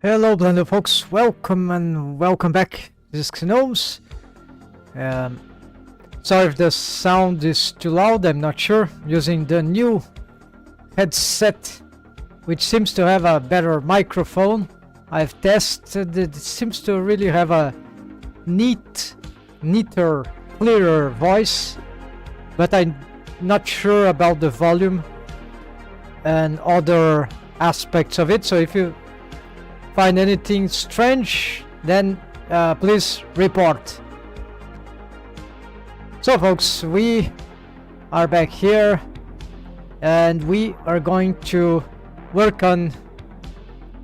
Hello Blender folks, welcome back. This is Gnomes. Sorry if the sound is too loud, I'm not sure. I'm using the new headset, which seems to have a better microphone. I've tested it, seems to really have a neater, clearer voice, but I'm not sure about the volume and other aspects of it. So if you find anything strange, then please report. So folks, we are back here and we are going to work on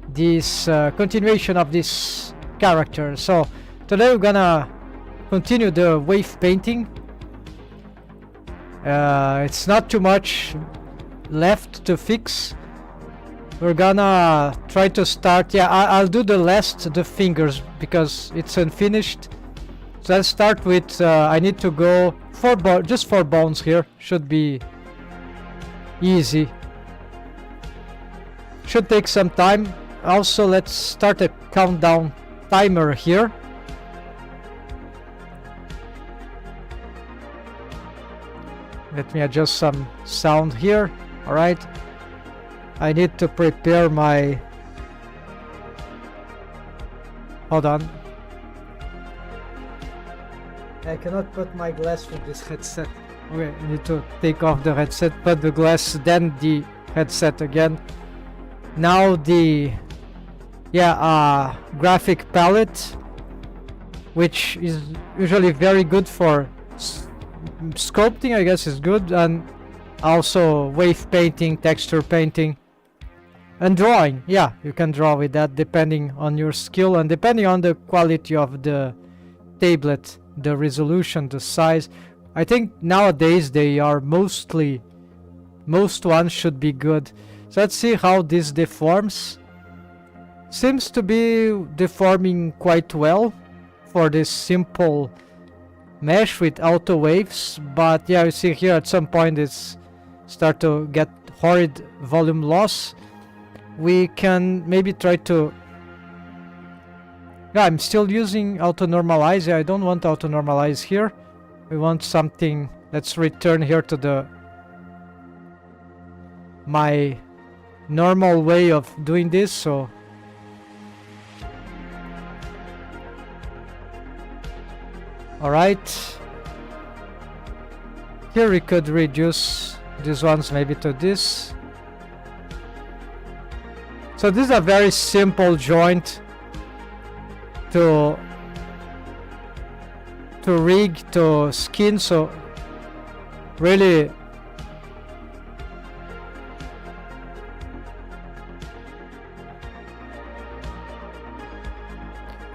this continuation of this character. So today we're gonna continue the wave painting. It's not too much left to fix. We're gonna try to start. I'll do the fingers because it's unfinished. So let's start with I need to go just 4 bones here. Should be easy. Should take some time. Also, let's start a countdown timer here. Let me adjust some sound here. All right. I need to prepare my... Hold on. I cannot put my glass with this headset. Okay, I need to take off the headset, put the glass, then the headset again. Now the... graphic palette, which is usually very good for sculpting, I guess is good, and also wave painting, texture painting. And drawing, yeah, you can draw with that depending on your skill and depending on the quality of the tablet, the resolution, the size. I think nowadays they are most ones should be good. So let's see how this deforms. Seems to be deforming quite well for this simple mesh with auto waves, but yeah, you see here at some point it's start to get horrid volume loss. We can maybe try to... Yeah, I'm still using auto normalize. I don't want auto normalize here. We want something... Let's return here to my normal way of doing this. So alright. Here we could reduce these ones maybe to this. So this is a very simple joint to rig, to skin, so really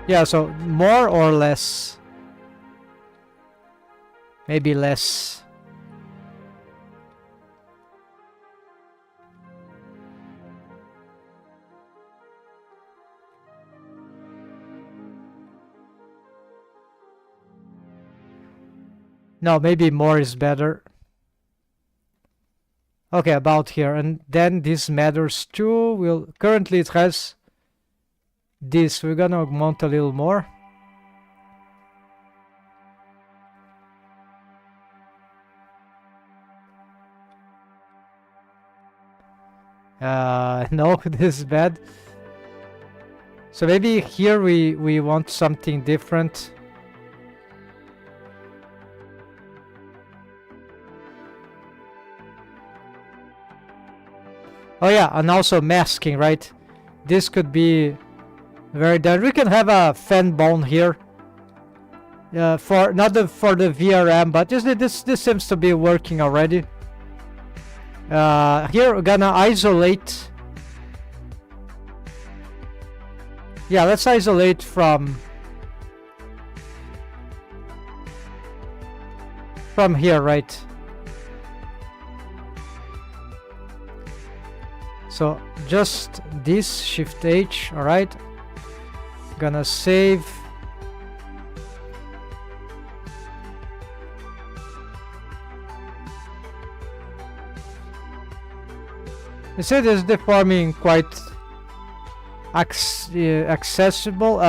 yeah, so more or less, maybe less. No, maybe more is better. Okay, about here. And then this matters too. Currently it has this. We're gonna augment a little more. No, this is bad. So maybe here we want something different. Oh yeah, and also masking, right? This could be very done. We can have a fan bone here. For not for the VRM, but this seems to be working already. Here we're gonna isolate. Yeah, let's isolate from here, right? So just this, Shift H, alright. Gonna save. You see this deforming quite acceptable.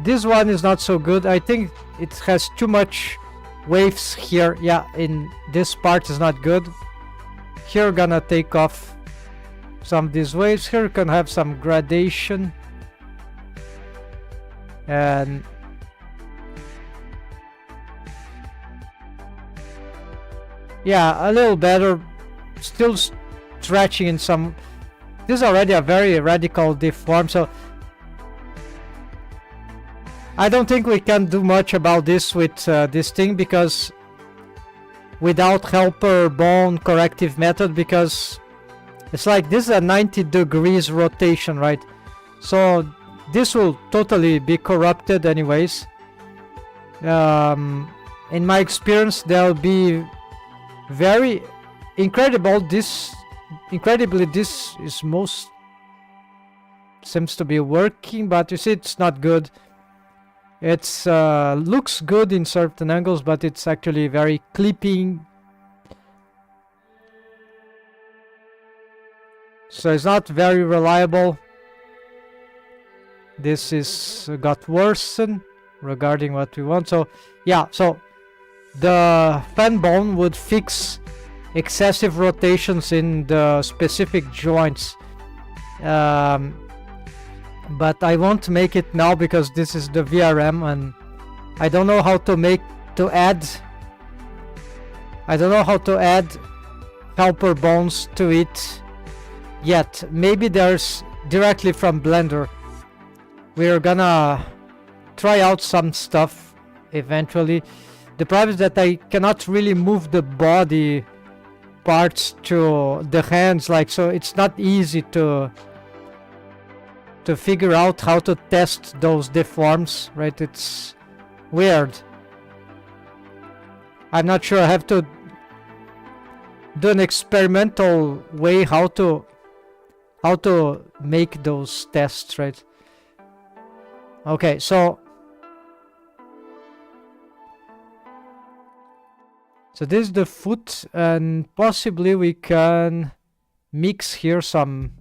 This one is not so good. I think it has too much waves here. Yeah, in this part is not good. Here gonna take off some of these waves. Here can have some gradation, and yeah, a little better. Still stretching in some. This is already a very radical deform, so I don't think we can do much about this with this thing, because without helper bone corrective method, because it's like this is a 90 degrees rotation, right? So this will totally be corrupted anyways. In my experience, there'll be very incredibly this is most seems to be working, but you see it's not good. It's looks good in certain angles, but it's actually very clipping, so it's not very reliable. This is got worsened regarding what we want. So yeah, so the fan bone would fix excessive rotations in the specific joints, but I won't make it now because this is the VRM, and I don't know how to add helper bones to it yet. Maybe there's directly from Blender. We're gonna try out some stuff eventually. The problem is that I cannot really move the body parts to the hands, like, so it's not easy to figure out how to test those deforms, right? It's weird. I'm not sure. I have to do an experimental way how to make those tests, right? Okay, so this is the foot, and possibly we can mix here some,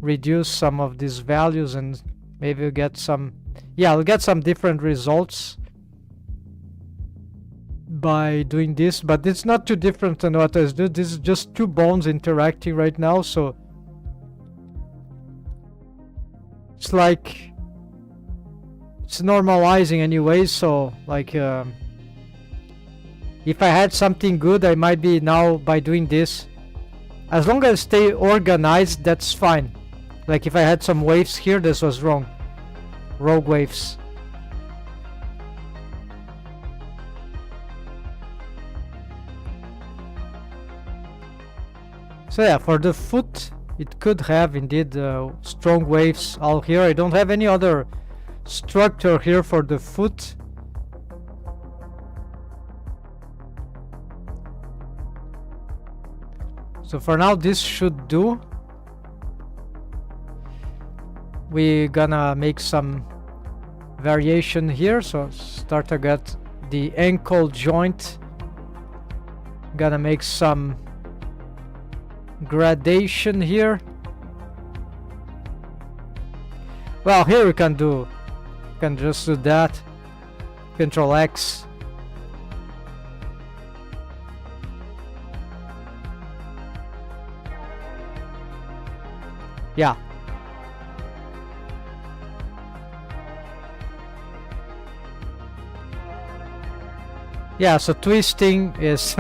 reduce some of these values, and maybe we'll get some, yeah, we'll get some different results by doing this, but it's not too different than what I was doing. This is just two bones interacting right now, so it's like it's normalizing anyway. So like if I had something good, I might be now by doing this. As long as I stay organized, that's fine. Like if I had some waves here, this was wrong. Rogue waves. So yeah, for the foot, it could have indeed strong waves all here. I don't have any other structure here for the foot. So for now, this should do. We're gonna make some variation here. So start to get the ankle joint. Gonna make some gradation here. Well, here we can just do that. Control X. Yeah. Yeah, so twisting is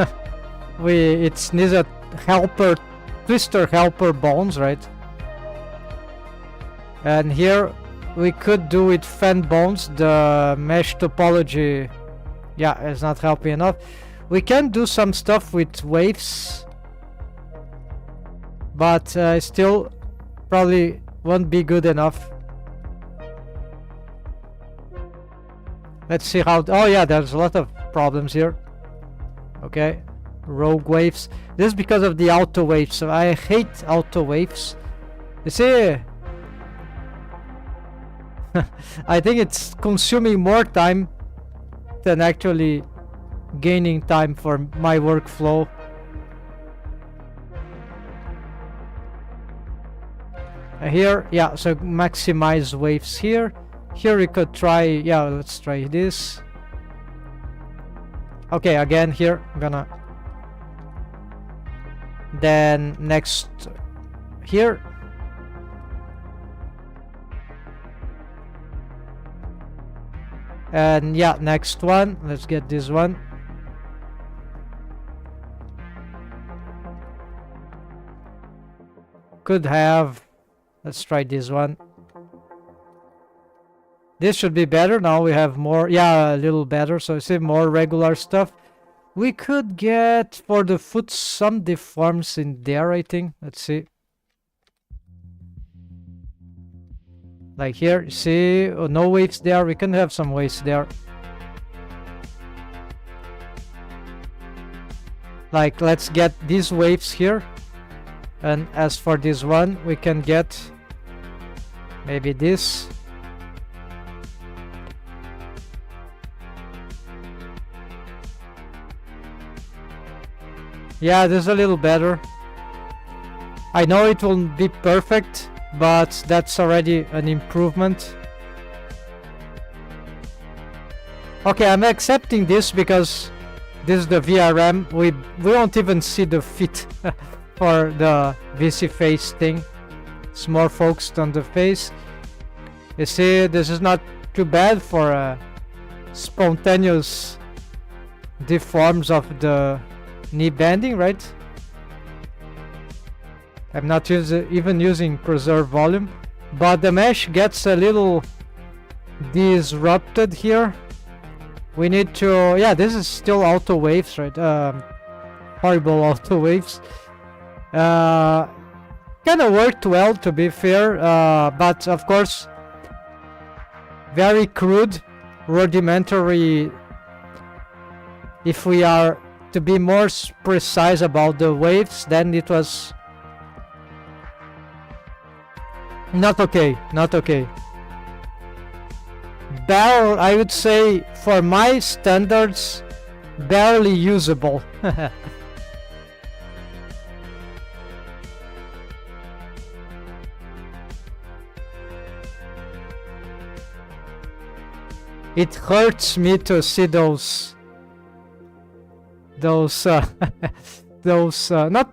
it needs a helper, twister helper bones, right? And here we could do with fan bones. The mesh topology, yeah, is not helping enough. We can do some stuff with waves, but still probably won't be good enough. Let's see how. Oh yeah, there's a lot of problems here. Okay, rogue waves. This is because of the auto waves. So I hate auto waves. You see, I think it's consuming more time than actually gaining time for my workflow. Here, yeah, so maximize waves here. Here we could try, yeah, let's try this. Okay, again here, I'm gonna... Then next here. And yeah, next one, let's get this one. Could have, let's try this one. This should be better. Now we have more, yeah, a little better. So you see more regular stuff. We could get for the foot some deforms in there, I think. Let's see. Like here, see, oh, no waves there. We can have some waves there. Like, let's get these waves here. And as for this one, we can get maybe this. Yeah, this is a little better. I know it won't be perfect, but that's already an improvement. Okay, I'm accepting this because this is the VRM. We won't even see the fit for the VC face thing. It's more focused on the face. You see, this is not too bad for spontaneous deforms of the knee bending, right? I'm not even using preserve volume, but the mesh gets a little disrupted here. We need to, yeah, this is still auto waves, right? Horrible auto waves. Kind of worked well, to be fair, but of course very crude, rudimentary. If we are to be more precise about the waves, then it was not okay, not okay. Barrel, I would say, for my standards, barely usable. It hurts me to see those not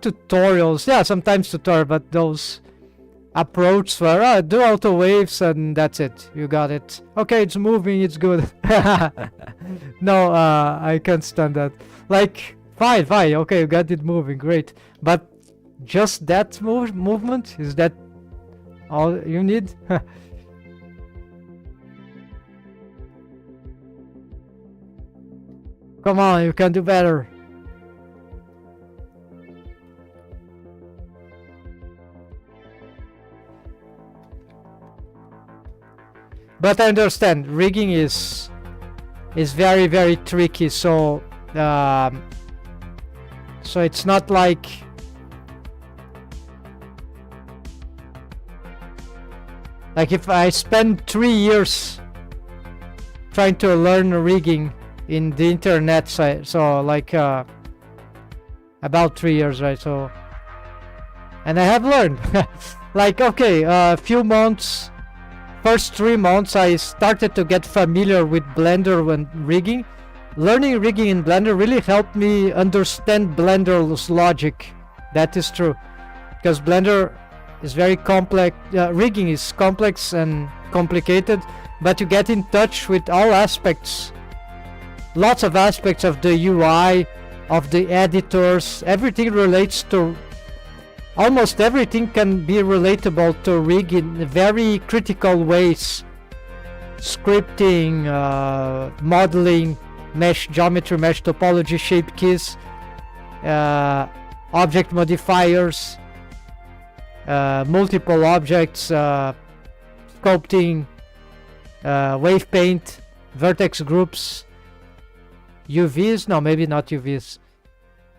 tutorials, yeah, sometimes tutorial, but those approach where do auto waves and that's it, you got it, okay, it's moving, it's good. No, I can't stand that. Like, fine, okay, you got it moving, great, but just that movement, is that all you need? Come on, you can do better. But I understand rigging is very, very tricky, so so it's not like if I spend 3 years trying to learn rigging in the internet, so like about 3 years, right? So, and I have learned like, okay, a few months, first 3 months I started to get familiar with Blender when rigging. Learning rigging in Blender really helped me understand Blender's logic. That is true, because Blender is very complex. Rigging is complex and complicated, but you get in touch with all aspects, lots of aspects of the UI, of the editors. Everything relates to, almost everything can be relatable to rig in very critical ways. Scripting, modeling, mesh geometry, mesh topology, shape keys, object modifiers, multiple objects, sculpting, wave paint, vertex groups, UVs, no, maybe not UVs,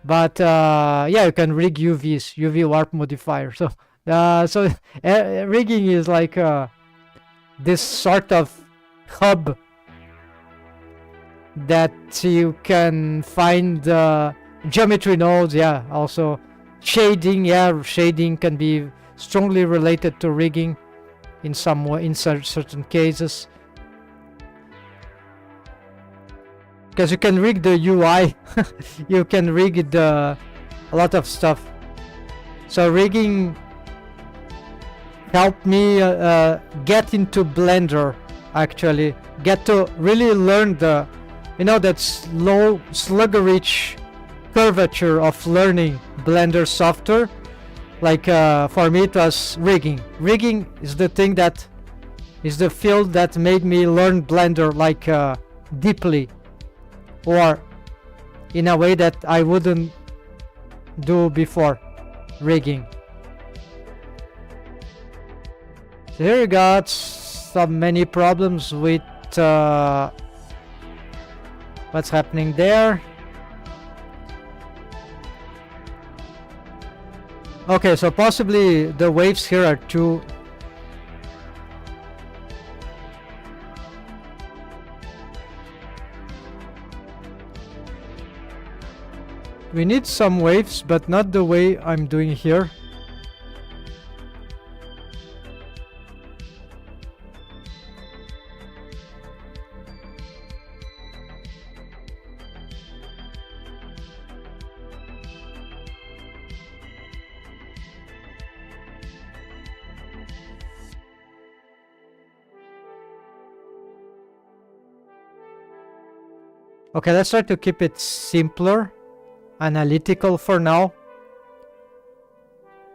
but yeah, you can rig UVs, UV warp modifier. So rigging is like this sort of hub that you can find geometry nodes, yeah, also shading, yeah, shading can be strongly related to rigging in some way, in certain cases. Because you can rig the UI, you can rig a lot of stuff. So rigging helped me get into Blender, actually. Get to really learn the, that slow, sluggerish curvature of learning Blender software. Like for me it was rigging. Rigging is the thing that is the field that made me learn Blender like deeply, or in a way that I wouldn't do before. Rigging. So here you got many problems with what's happening there. Okay, so possibly the waves here are too... We need some waves, but not the way I'm doing here. Okay, let's try to keep it simpler, analytical for now.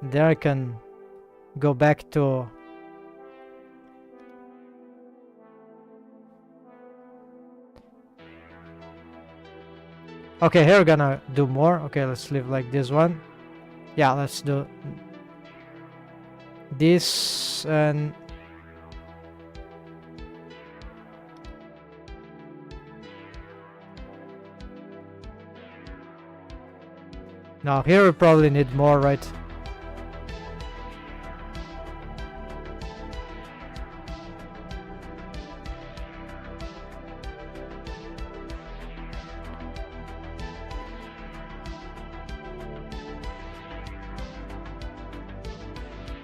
There I can go back to... Okay, here we're gonna do more. Okay, let's leave like this one. Yeah, let's do this and... Now here we probably need more, right?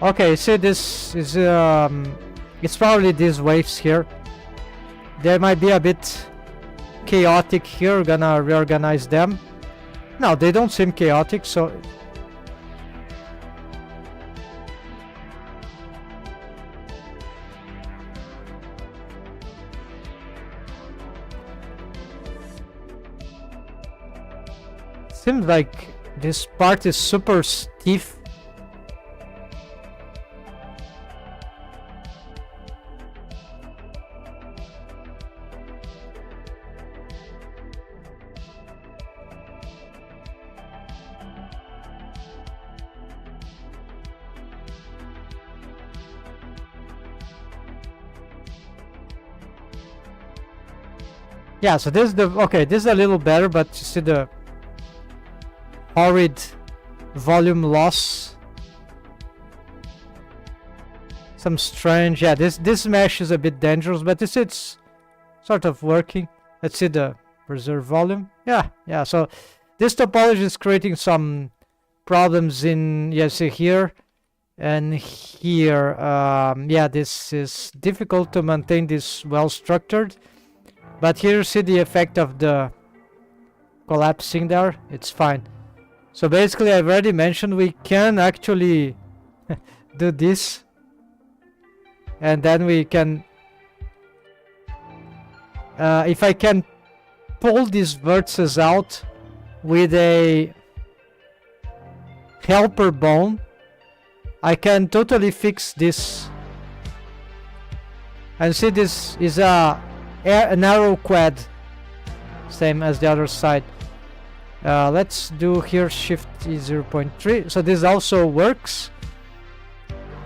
Okay, see, this is it's probably these waves here. They might be a bit chaotic here. We're gonna reorganize them. No, they don't seem chaotic, so... Seems like this part is super stiff. Yeah, so this is the... Okay, this is a little better, but you see the horrid volume loss. Some strange... Yeah, this mesh is a bit dangerous, but it's sort of working. Let's see the preserve volume. Yeah, so this topology is creating some problems in... Yeah, see here and here. Yeah, this is difficult to maintain this well-structured. But here you see the effect of the collapsing there. It's fine. So basically, I've already mentioned we can actually do this. And then we can... if I can pull these vertices out with a helper bone, I can totally fix this. And see, this is a narrow quad, same as the other side. Let's do here shift E 0.3. So this also works.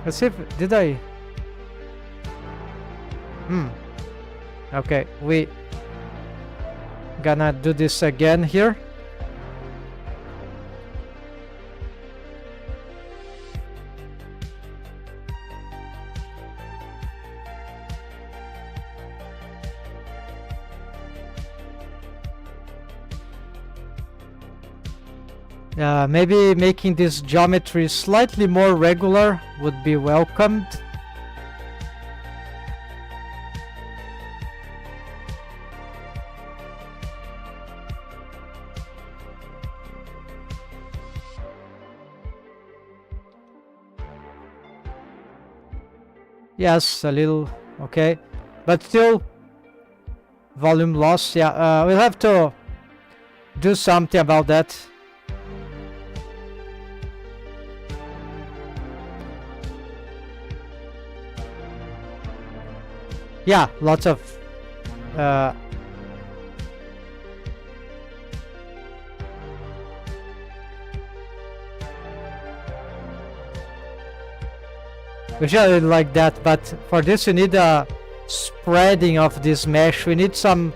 Let's see if... Did I... Okay, we gonna do this again here. Maybe making this geometry slightly more regular would be welcomed. Yes, a little, okay, but still volume loss. Yeah, we'll have to do something about that. Yeah, lots of usually like that, but for this you need a spreading of this mesh. We need some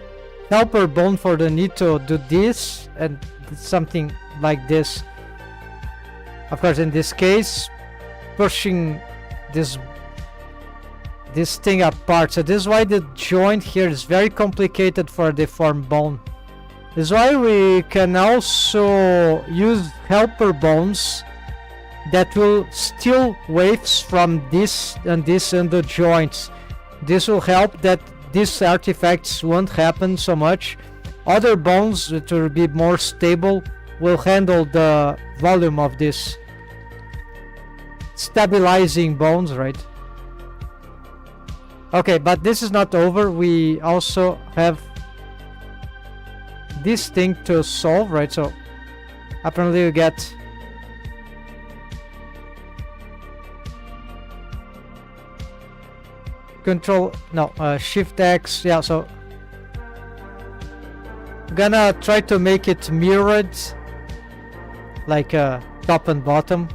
helper bone for the need to do this and something like this. Of course, in this case, pushing this thing apart. So this is why the joint here is very complicated for the deformed bone. This is why we can also use helper bones that will steal waves from this and this and the joints. This will help that these artifacts won't happen so much. Other bones that will be more stable will handle the volume of this stabilizing bones, right? Okay, but this is not over. We also have this thing to solve, right? So apparently we get control, no, shift X. Yeah, so gonna try to make it mirrored, like top and bottom.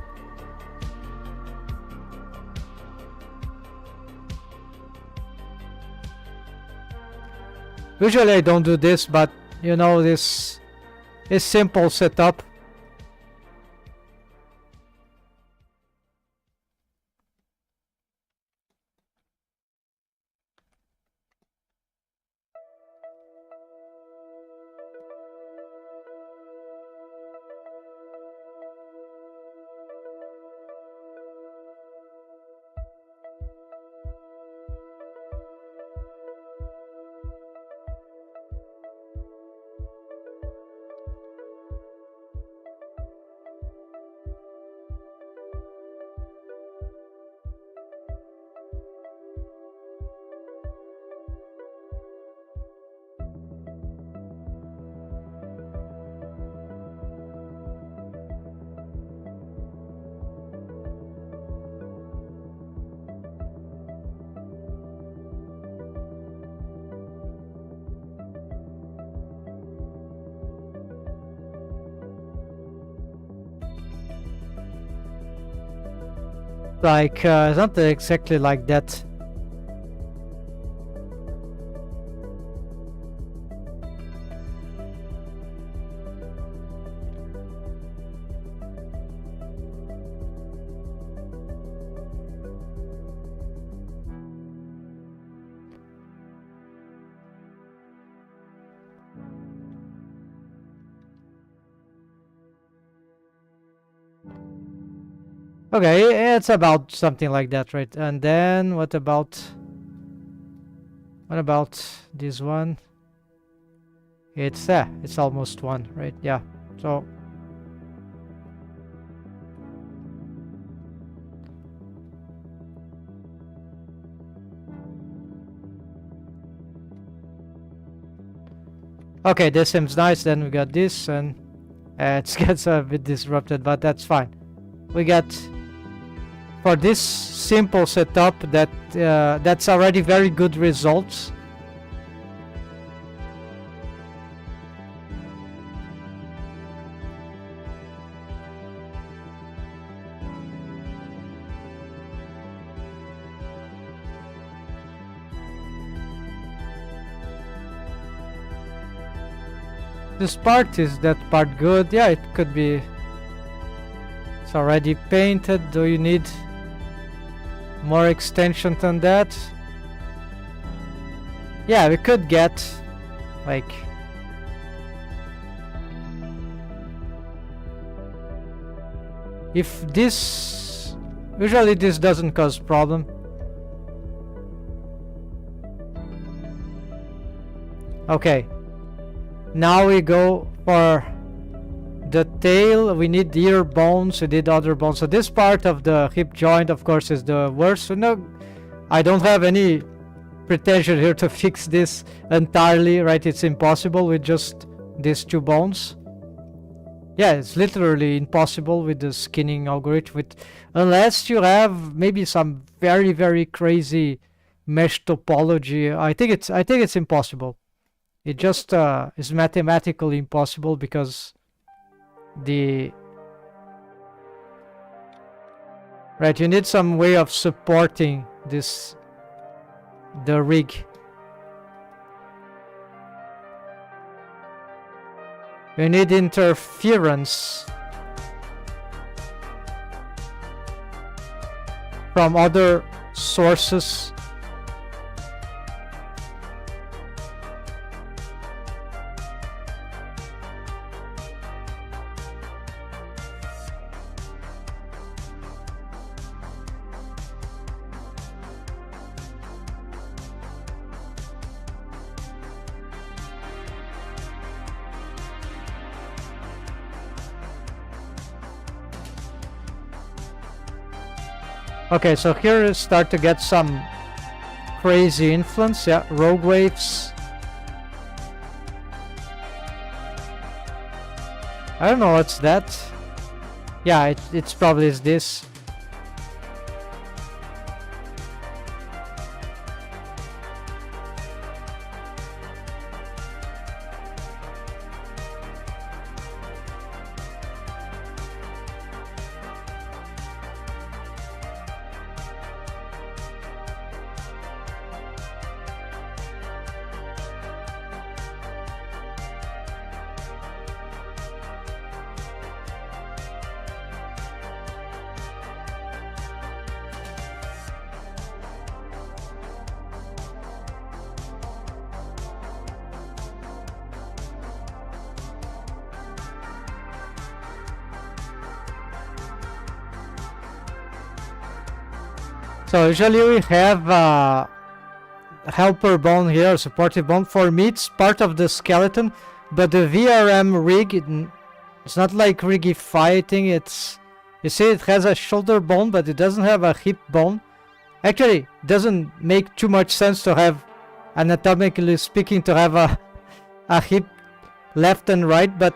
Usually I don't do this, but you know, this is simple setup. Like, it's not exactly like that. Okay, it's about something like that, right? And then what about this one? It's almost one, right? Yeah. So okay, this seems nice. Then we got this, and it gets a bit disrupted, but that's fine. We got, for this simple setup, that that's already very good results. This part, is that part good? Yeah, it could be. It's already painted. Do you need more extension than that? Yeah, we could get like If this... Usually this doesn't cause problem. Okay. Now we go for the tail. We need ear bones, we did other bones. So this part of the hip joint, of course, is the worst. So no, I don't have any pretension here to fix this entirely, right? It's impossible with just these 2 bones. Yeah, it's literally impossible with the skinning algorithm, unless you have maybe some very, very crazy mesh topology. I think it's impossible. It just is mathematically impossible because you need some way of supporting the rig. You need interference from other sources. Okay, so here we start to get some crazy influence. Yeah, rogue waves. I don't know what's that. Yeah, it's probably is this. So usually we have a helper bone here, supportive bone. For me, it's part of the skeleton, but the VRM rig, it's not like Riggify thing. It's, you see, it has a shoulder bone, but it doesn't have a hip bone. Actually, it doesn't make too much sense to have, anatomically speaking, to have a hip left and right, but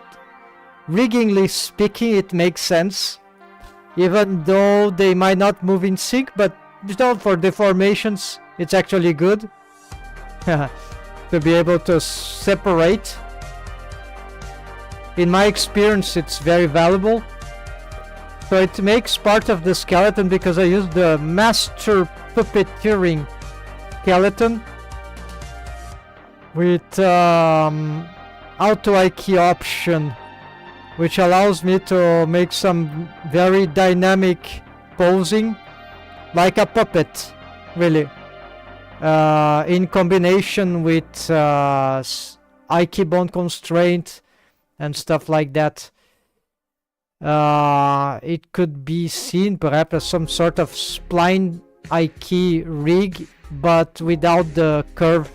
riggingly speaking, it makes sense. Even though they might not move in sync, but you know, for deformations, it's actually good to be able to separate. In my experience, it's very valuable. So it makes part of the skeleton because I use the master puppeteering skeleton with auto IK option, which allows me to make some very dynamic posing, like a puppet, really, in combination with IK bone constraint and stuff like that. It could be seen perhaps as some sort of spline IK rig, but without the curve,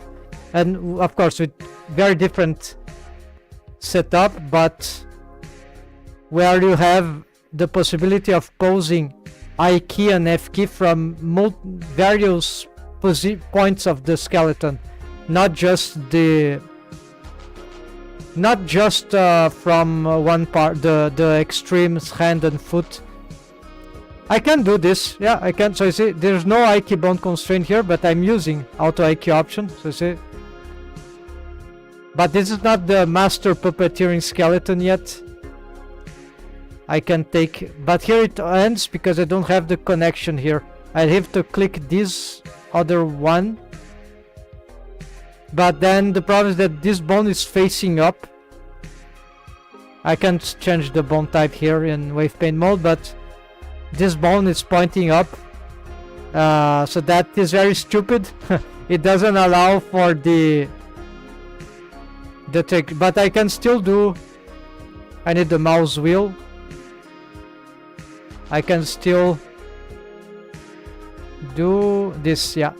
and of course with very different setup, but where you have the possibility of posing I key and F key from various points of the skeleton, not just from one part, the extremes, hand and foot. I can do this, yeah, I can. So you see, there's no IK bone constraint here, but I'm using auto IK option. So you see, but this is not the master puppeteering skeleton yet. I can take, but here it ends because I don't have the connection here. I have to click this other one, but then the problem is that this bone is facing up. I can't change the bone type here in wave paint mode, but this bone is pointing up, so that is very stupid. It doesn't allow for the trick, but I can still do. I need the mouse wheel. I can still do this, yeah.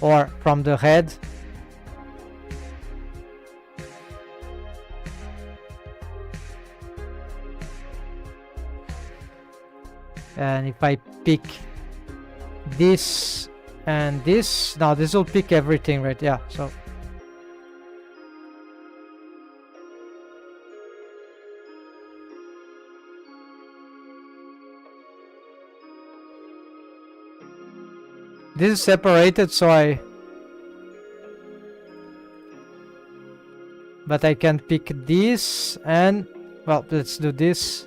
Or from the head. And if I pick this and this, now this will pick everything, right? Yeah, so this is separated, so but I can pick this and, well, let's do this.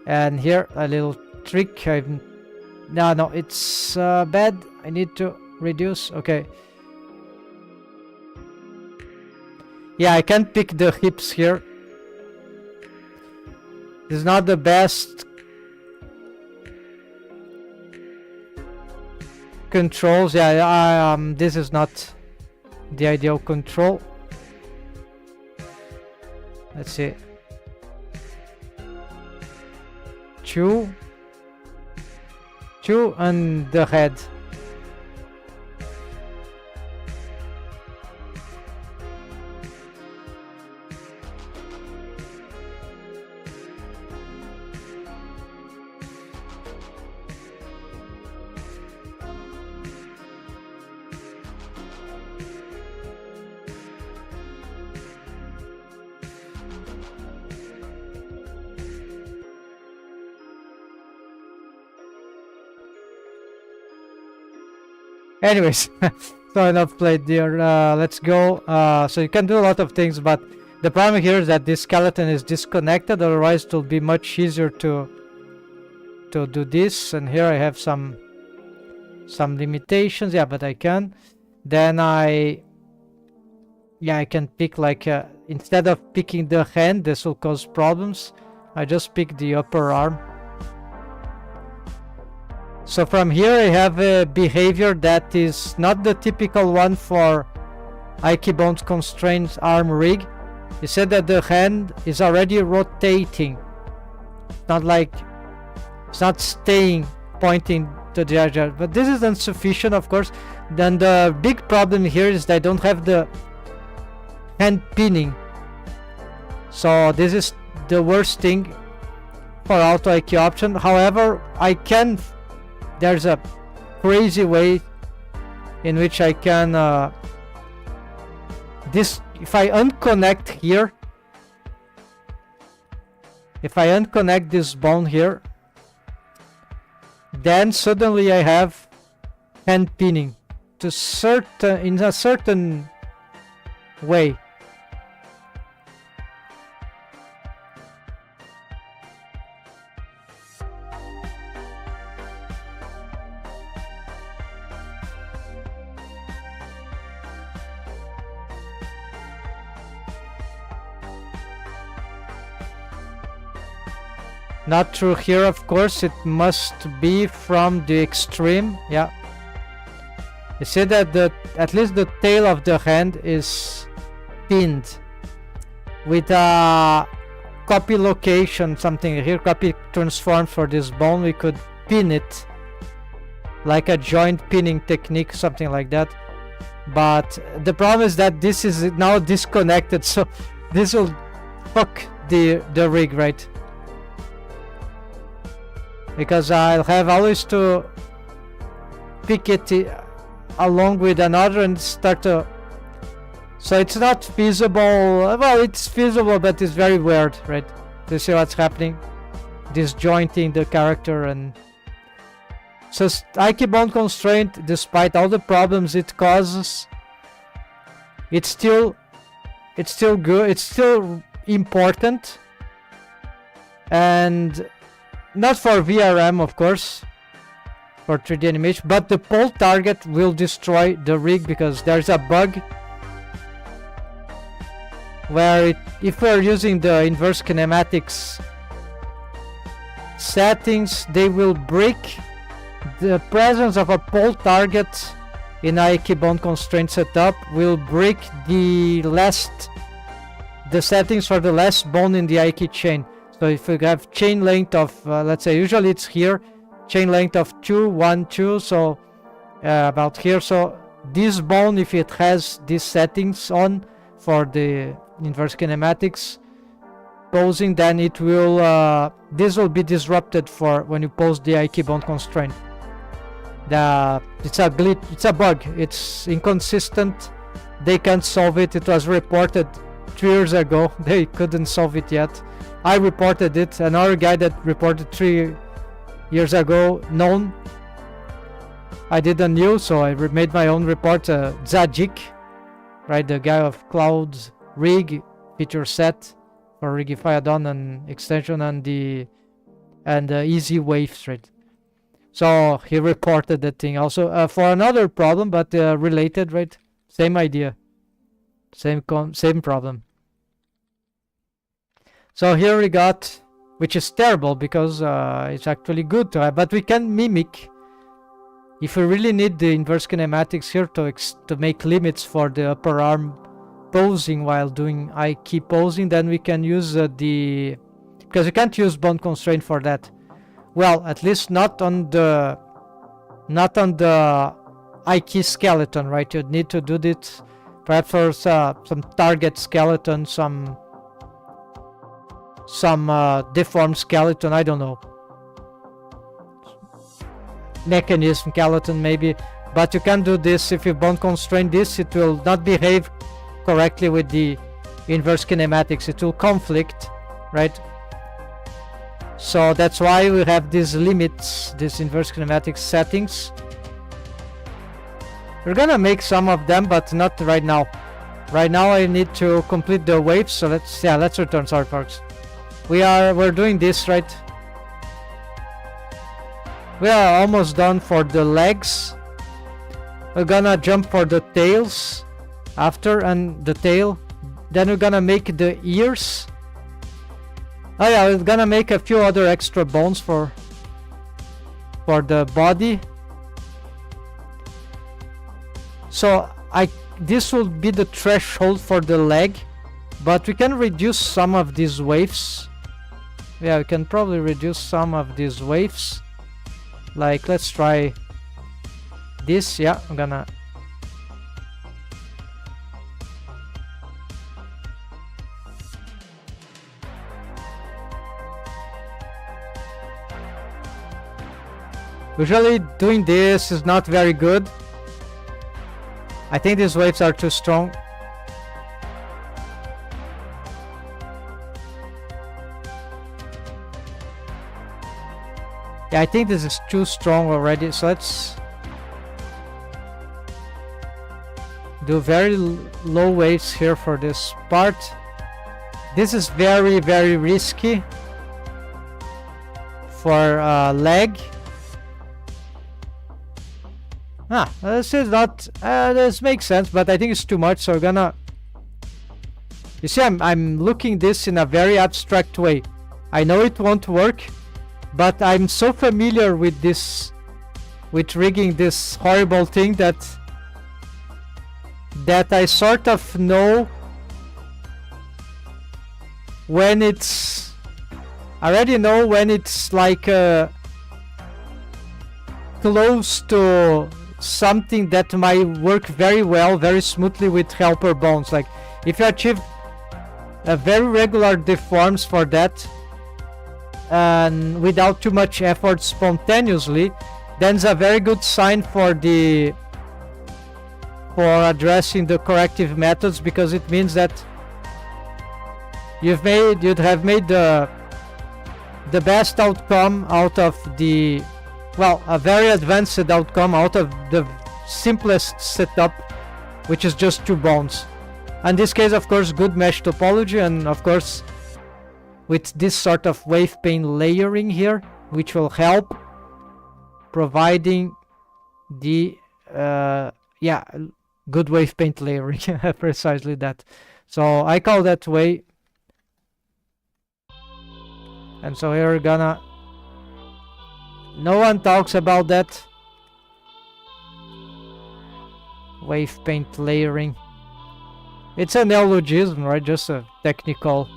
And here a little trick. No, it's bad. I need to reduce. Okay. Yeah, I can pick the hips here. It's not the best controls. Yeah, this is not the ideal control. Let's see. Two and the head. Anyways, so enough played there. Let's go. So you can do a lot of things, but the problem here is that this skeleton is disconnected. Otherwise, it will be much easier to do this. And here I have some limitations. Yeah, but I can. Then I can pick like instead of picking the hand, this will cause problems. I just pick the upper arm. So from here I have a behavior that is not the typical one for Ikebone constrained arm rig. You said that the hand is already rotating. Not like it's not staying pointing to the edge, but this is insufficient, of course. Then the big problem here is that I don't have the hand pinning. So this is the worst thing for auto IQ option. However, there's a crazy way in which I can if I unconnect here, if I unconnect this bone here, then suddenly I have hand pinning in a certain way. Not true here, of course. It must be from the extreme. Yeah. You see that at least the tail of the hand is pinned with a copy location, something here, copy transform for this bone. We could pin it like a joint pinning technique, something like that. But the problem is that this is now disconnected, so this will fuck the rig, right? Because I'll have always to pick it along with another and start to... So it's not feasible. Well, it's feasible, but it's very weird, right? To see what's happening. Disjointing the character and... So Ikebone constraint, despite all the problems it causes, it's still good. It's still important. And... not for VRM, of course, for 3D animation, but the pole target will destroy the rig because there's a bug where if we're using the inverse kinematics settings, they will break the presence of a pole target in IK bone constraint setup will break the settings for the last bone in the IK chain. So if you have chain length of, let's say, usually it's here, chain length of 2, 1, 2, so about here. So this bone, if it has these settings on for the inverse kinematics posing, then it will, this will be disrupted for when you pose the IK bone constraint. It's a glitch, it's a bug, it's inconsistent, they can't solve it. It was reported 3 years ago, they couldn't solve it yet. I reported it, another guy that reported 3 years ago, known. I didn't know, so I made my own report. Zajic, right, the guy of Cloud Rig feature set for Rigify add-on and extension and the easy waves, right? So he reported that thing also for another problem, but related, right? Same idea, same problem. So here we got, which is terrible because it's actually good to have, but we can mimic. If we really need the inverse kinematics here to make limits for the upper arm posing while doing IK posing, then we can use because you can't use bone constraint for that. Well, at least not on the IK skeleton, right? You'd need to do this perhaps for some target skeleton, some deformed skeleton, I don't know, mechanism skeleton maybe, but you can do this. If you bone constrain this, it will not behave correctly with the inverse kinematics, it will conflict, right? So that's why we have these limits, these inverse kinematics settings. We're gonna make some of them, but not right now. Right now I need to complete the waves, so let's return. Sorry folks, we're doing this, right? We are almost done for the legs. We're gonna jump for the tails after, and the tail. Then we're gonna make the ears. Oh yeah, we're gonna make a few other extra bones for the body. So this will be the threshold for the leg, but we can reduce some of these waves. Yeah, we can probably reduce some of these waves. Like, let's try this. Yeah, I'm gonna. Usually doing this is not very good. I think these waves are too strong. Yeah, I think this is too strong already, so let's do very low waves here for this part. This is very, very risky for leg. This is not, this makes sense, but I think it's too much, so we're gonna, you see, I'm looking this in a very abstract way. I know it won't work, but I'm so familiar with this, with rigging this horrible thing that I sort of know when it's, I already know when it's like close to something that might work very well, very smoothly with helper bones. Like if you achieve a very regular deforms for that and without too much effort spontaneously, then it's a very good sign for addressing the corrective methods, because it means that you'd have made the best outcome out of the, well, a very advanced outcome out of the simplest setup, which is just 2 bones. In this case, of course, good mesh topology, and of course with this sort of wave plane layering here, which will help providing the good wave paint layering. Precisely that. So I call that way. And so here we're gonna, no one talks about that. wave paint layering. It's a neologism, right? Just a technical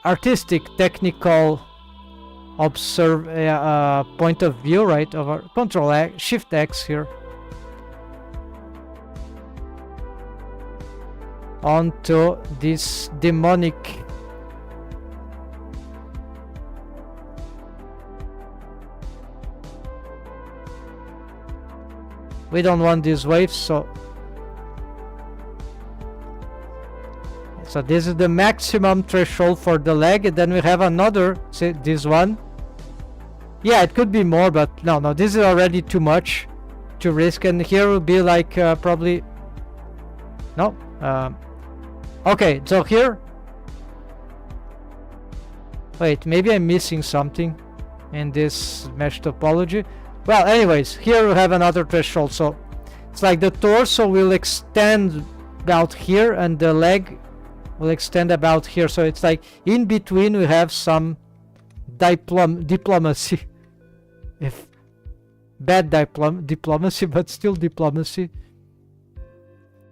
artistic, technical point of view, right? Of our Control X, Shift X here onto this demonic we don't want these waves, so this is the maximum threshold for the leg, and then we have another, say this one. Yeah, it could be more, but no, this is already too much to risk, and here will be like probably no. Okay, so here, wait, maybe I'm missing something in this mesh topology. Well, anyways, here we have another threshold, so it's like the torso will extend about here and the leg will extend about here, so it's like in between we have some diplomacy, if bad diplomacy, but still diplomacy.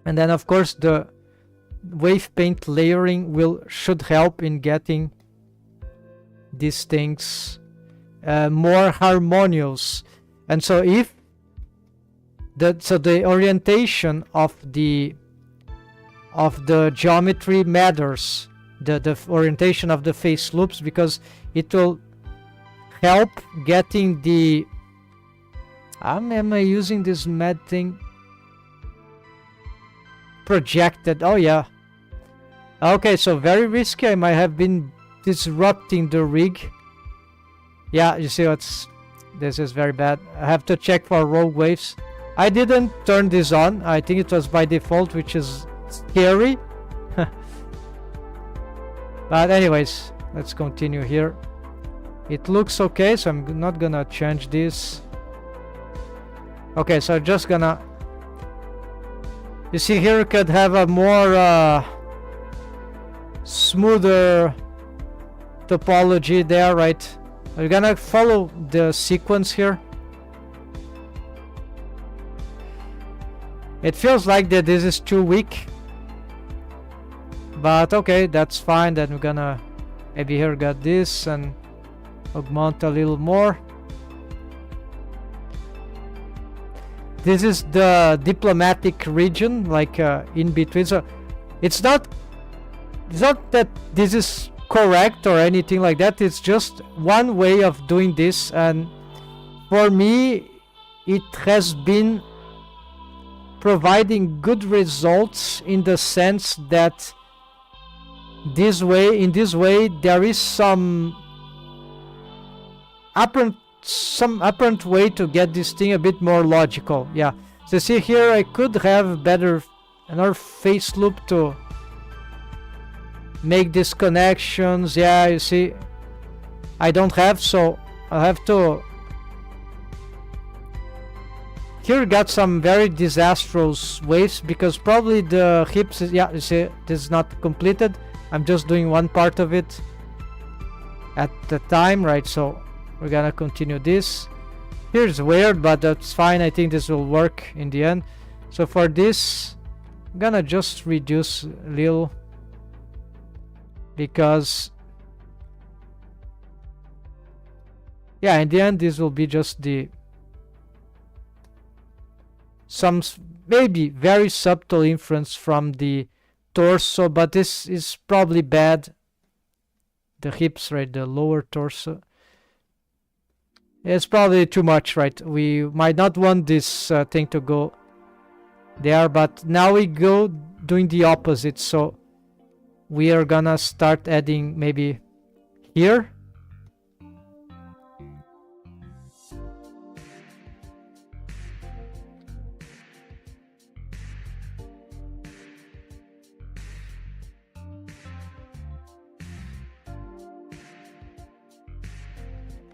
And then of course the wave paint layering should help in getting these things more harmonious. And so if the orientation of the geometry matters, the orientation of the face loops, because it will help getting the am I using this mad thing projected? Oh yeah, okay, so very risky. I might have been disrupting the rig. Yeah, you see this is very bad. I have to check for rogue waves. I didn't turn this on. I think it was by default, which is scary. But anyways, let's continue here. It looks okay, so I'm not gonna change this. Okay, so just gonna, you see here we could have a more smoother topology there, right? We're gonna follow the sequence here. It feels like that this is too weak, but okay, that's fine. Then we're gonna maybe here got this and augment a little more. This is the diplomatic region, like in between. So it's not that this is correct or anything like that. It's just one way of doing this, and for me it has been providing good results in the sense that in this way there is some apparent way to get this thing a bit more logical. Yeah, so see here I could have another face loop to make these connections. Yeah, you see I don't have, so I have to. Here got some very disastrous waves because probably the hips is, yeah, you see this is not completed. I'm just doing one part of it at the time, right? So we're gonna continue this. Here's weird, but that's fine. I think this will work in the end. So for this I'm gonna just reduce a little, because yeah, in the end this will be just some maybe very subtle inference from the torso, but this is probably bad. The hips, right, the lower torso, it's probably too much, right? We might not want this thing to go there, but now we go doing the opposite. So we are gonna start adding maybe here.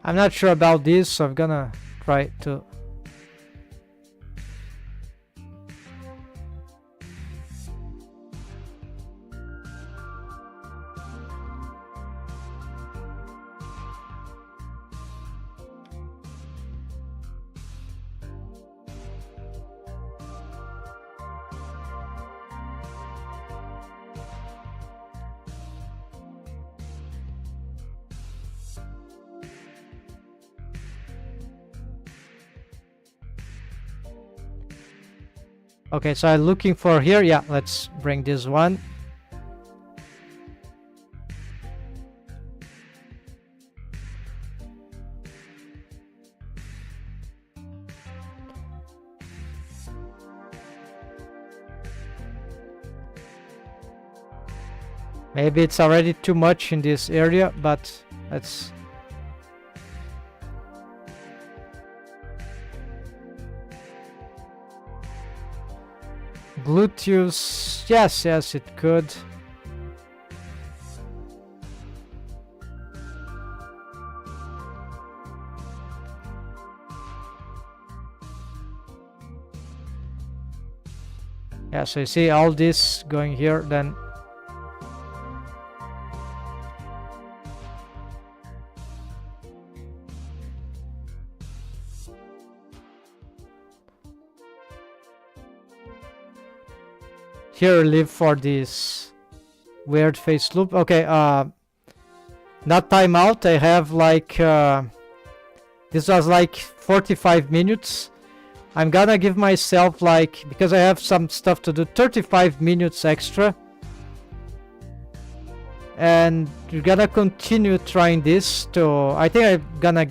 I'm not sure about this, so I'm gonna try to. Okay, so I'm looking for here. Yeah, let's bring this one. Maybe it's already too much in this area, but let's... Gluteus, yes, yes, it could. Yeah, so you see all this going here, then here live for this weird face loop. Okay, not timeout. I have like this was like 45 minutes. I'm gonna give myself like, because I have some stuff to do, 35 minutes extra. And we're gonna continue trying this to, I think I'm gonna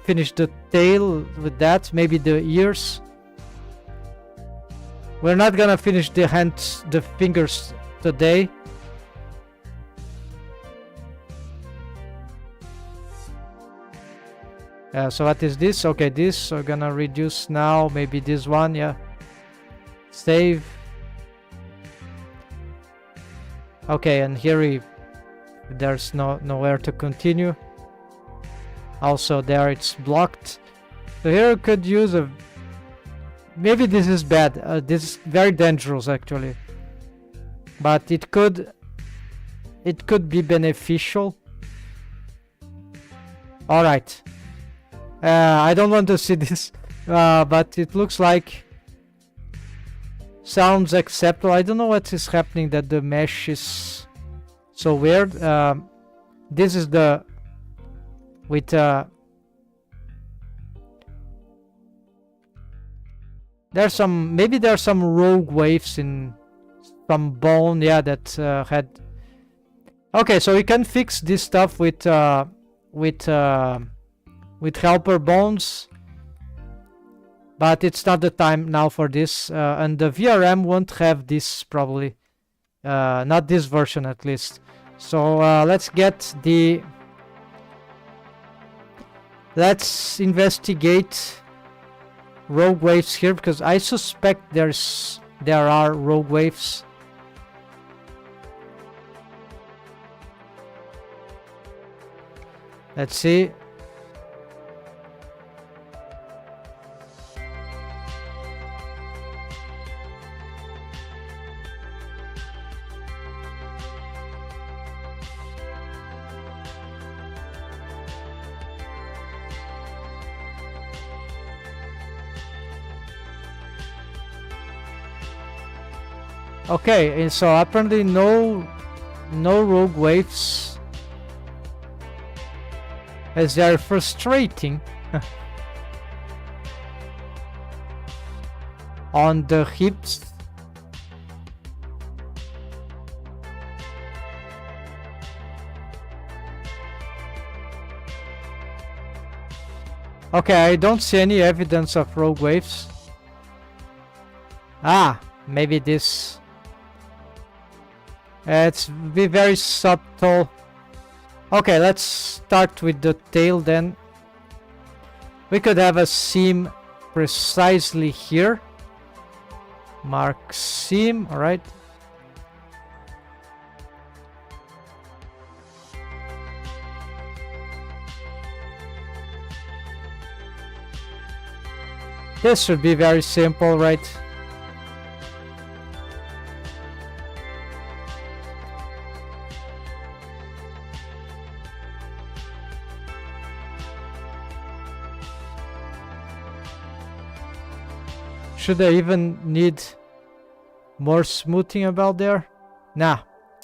finish the tail with that, maybe the ears. We're not gonna finish the hands, the fingers today. So what is this? Okay, this we're gonna reduce now. Maybe this one, yeah. Save. Okay, and here there's nowhere to continue. Also there it's blocked. So here we could use a... Maybe this is bad. This is very dangerous actually. But it could be beneficial. Alright. I don't want to see this, but it looks like sounds acceptable. I don't know what is happening that the mesh is so weird. This is the with there's some, maybe there's some rogue waves in some bone, yeah, that had... Okay, so we can fix this stuff with helper bones, but it's not the time now for this, and the VRM won't have this probably, not this version at least. So let's investigate rogue waves here, because I suspect there are rogue waves. Let's see. Okay, and so apparently no rogue waves, as they are frustrating on the hips. Okay, I don't see any evidence of rogue waves. Ah, maybe this. It's be very subtle. Okay, let's start with the tail then. We could have a seam precisely here. Mark seam, alright. This should be very simple, right? Should I even need more smoothing about there? Nah,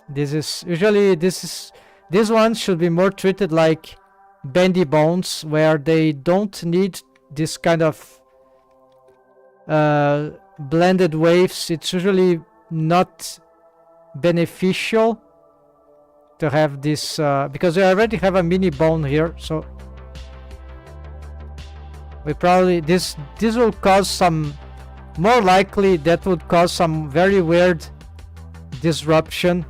this is usually this one should be more treated like bendy bones, where they don't need this kind of blended waves, it's usually not beneficial to have this because we already have a mini bone here, so we probably this will cause some, more likely that would cause some very weird disruption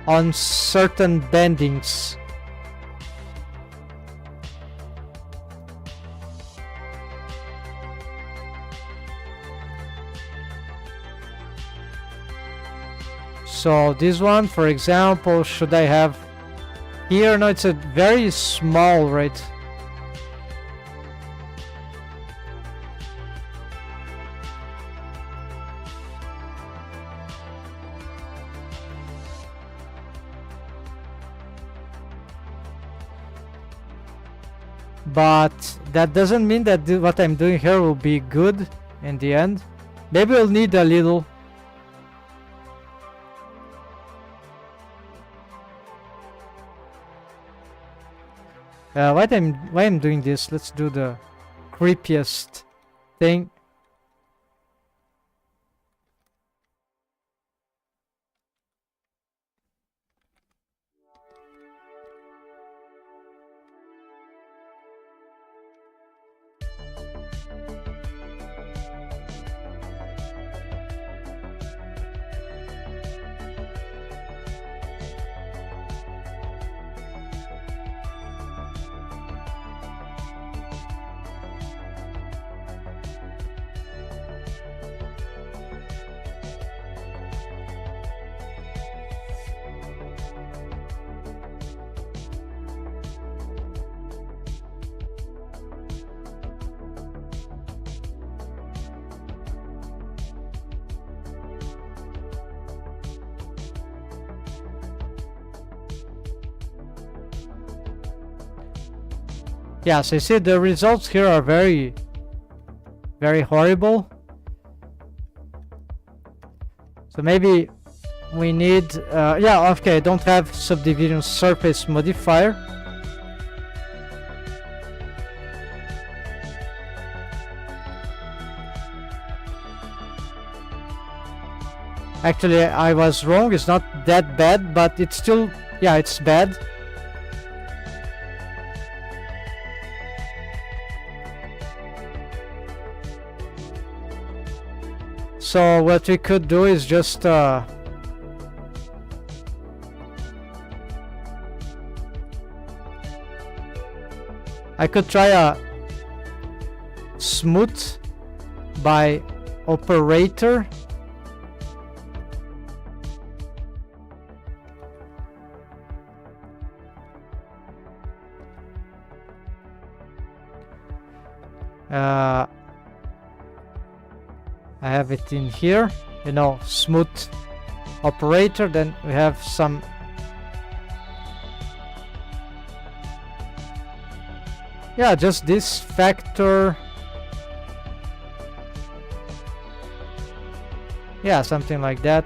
on certain bendings. So this one, for example, should I have here? No, it's a very small, right? But that doesn't mean that what I'm doing here will be good in the end. Maybe we'll need a little. Why I'm doing this? Let's do the creepiest thing. Yeah, so you see the results here are very, very horrible. So maybe we need, yeah, okay, I don't have subdivision surface modifier. Actually, I was wrong, it's not that bad, but it's still, yeah, it's bad. So what we could do is just I could try a smooth by operator. I have it in here, you know, smooth operator. Then we have some, yeah, just this factor, yeah, something like that.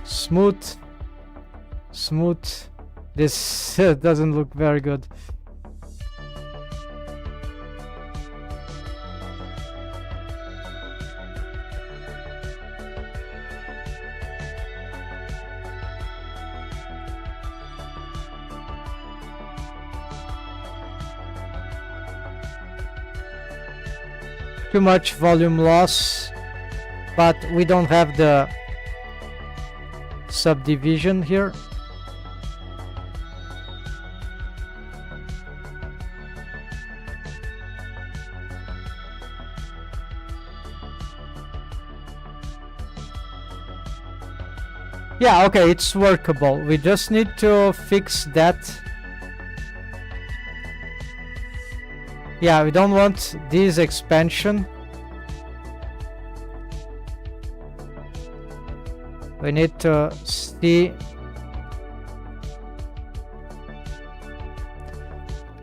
Smooth. This doesn't look very good. Too much volume loss, but we don't have the subdivision here. Yeah, okay, it's workable. We just need to fix that. Yeah, we don't want this expansion. We need to see.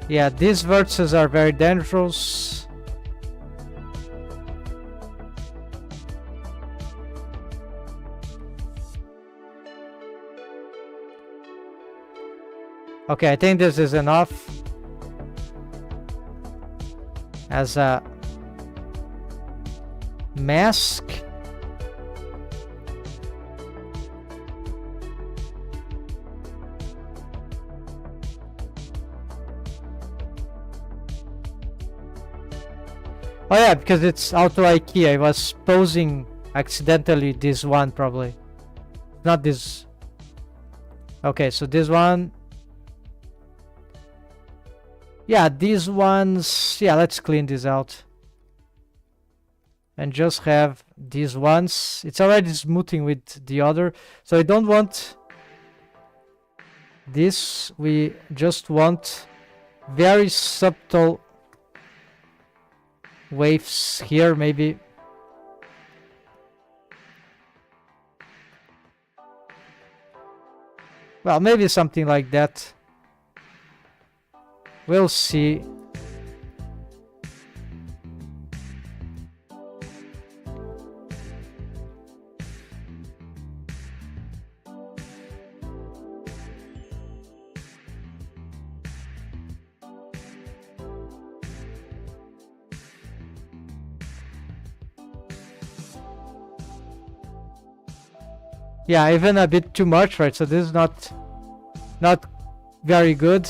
Yeah, these vertices are very dangerous. Okay, I think this is enough as a mask. Oh yeah, because it's auto IK. I was posing accidentally this one probably. Not this. Okay, so this one. Yeah, these ones. Yeah, let's clean this out. And just have these ones. It's already smoothing with the other. So I don't want this. We just want very subtle waves here, maybe. Well, maybe something like that. We'll see. Yeah, even a bit too much, right? So this is not very good.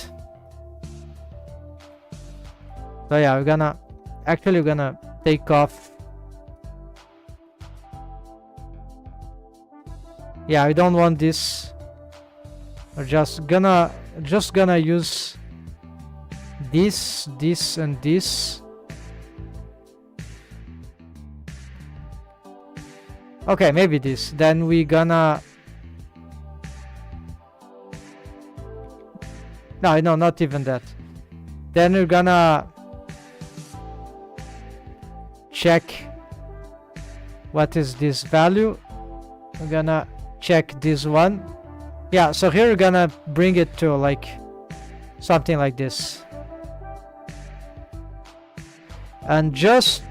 So yeah, we're gonna take off. Yeah, we don't want this. We're just gonna use this, and this. Okay, maybe this. Then we gonna... No, not even that. Then we're gonna check what is this value. We're gonna check this one. Yeah, so here we're gonna bring it to like something like this. And just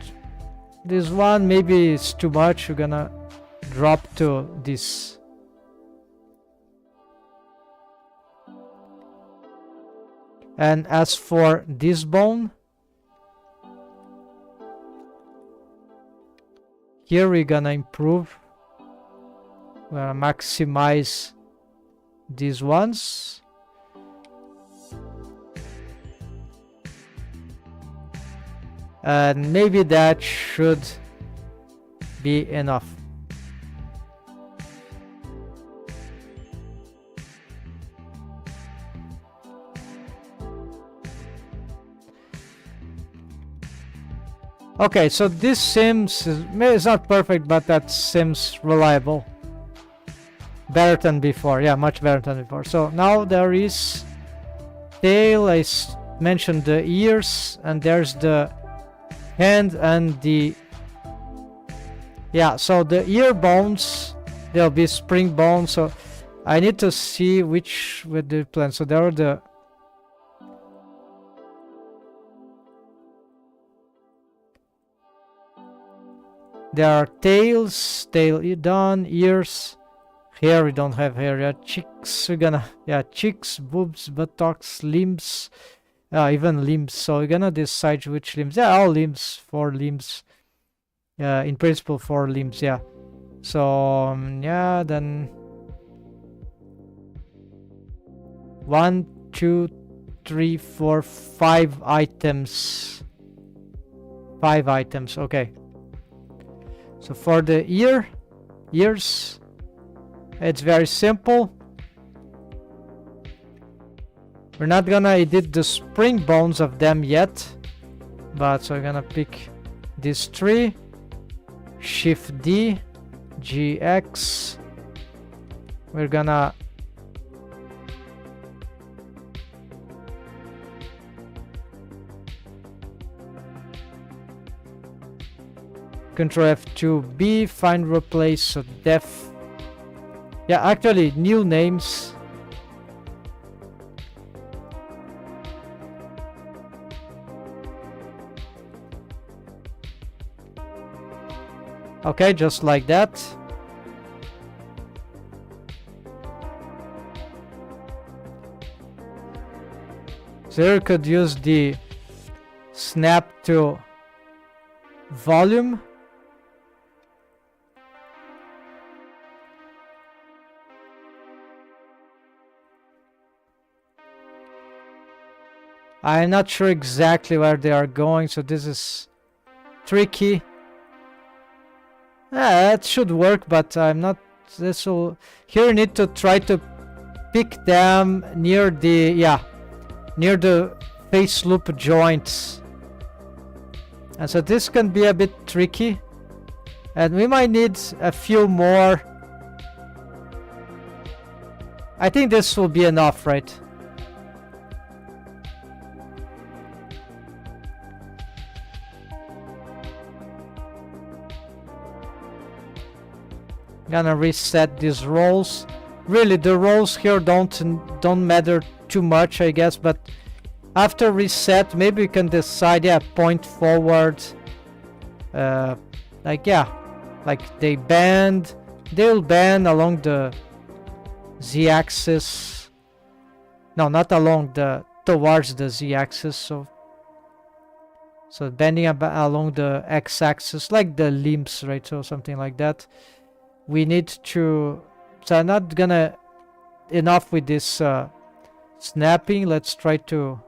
this one, maybe it's too much. We're gonna drop to this. And as for this bone, here we're gonna improve. We're gonna maximize these ones. And maybe that should be enough. Okay, so this seems, it's not perfect, but that seems reliable. Better than before. Yeah, much better than before. So now there is tail. I mentioned the ears, and there's the hand and the... Yeah, so the ear bones, there'll be spring bones. So I need to see which with the plan. So there are the... There are tails, tail done, ears. Here we don't have hair yet. Cheeks, we're gonna... Yeah, cheeks, boobs, buttocks, limbs. Even limbs. So we're gonna decide which limbs. Yeah, all limbs, 4 limbs. In principle, 4 limbs, yeah. So, yeah, then... 1, 2, 3, 4, 5 items. 5 items, okay. So for the ears, it's very simple. We're not gonna edit the spring bones of them yet, but so we're gonna pick these 3, Shift D, GX. We're gonna Control F2B, find replace, so def. Yeah, actually new names. Okay, just like that. So here you could use the snap to volume. I'm not sure exactly where they are going, so this is tricky. It should work, but I'm not. This will. Here you need to try to pick them near the near the face loop joints, and so this can be a bit tricky, and we might need a few more. I think this will be enough, right? Gonna reset these rolls. Really, the rolls here don't matter too much, I guess, but after reset, maybe we can decide, point forward. Like they'll bend along the z-axis. No, not along towards the z-axis. So bending along the x-axis, like the limbs, right? So something like that. We need to. So I'm not gonna enough with this snapping. Let's try to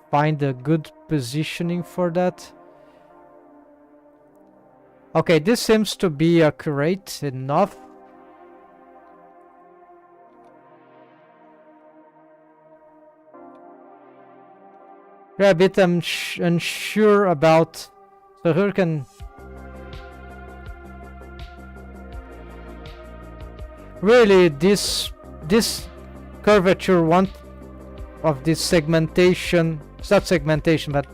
find a good positioning for that. Okay, this seems to be accurate enough. We're a bit unsure about. So here can. Really, this curvature of this segmentation. It's not segmentation, but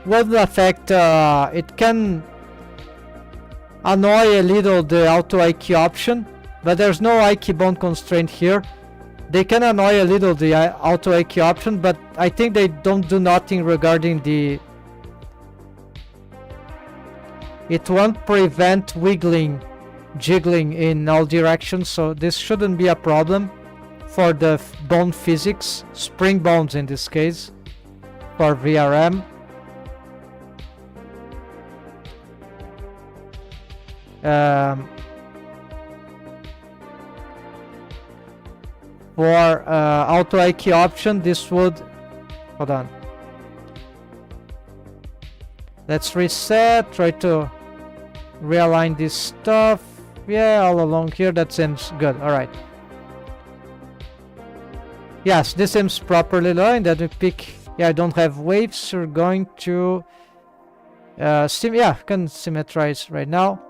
what affect? It can annoy a little the auto IQ option, but there's no IQ bond constraint here. They can annoy a little the auto IQ option, but I think they don't do nothing regarding the. It won't prevent jiggling in all directions, so this shouldn't be a problem for the bone physics, spring bones in this case, for VRM. For auto IQ option, this would. Hold on. Let's reset. Try to realign this stuff. Yeah, all along here. That seems good. All right. Yes, this seems properly aligned. Then we pick. Yeah, I don't have waves. We're going to. Can symmetrize right now.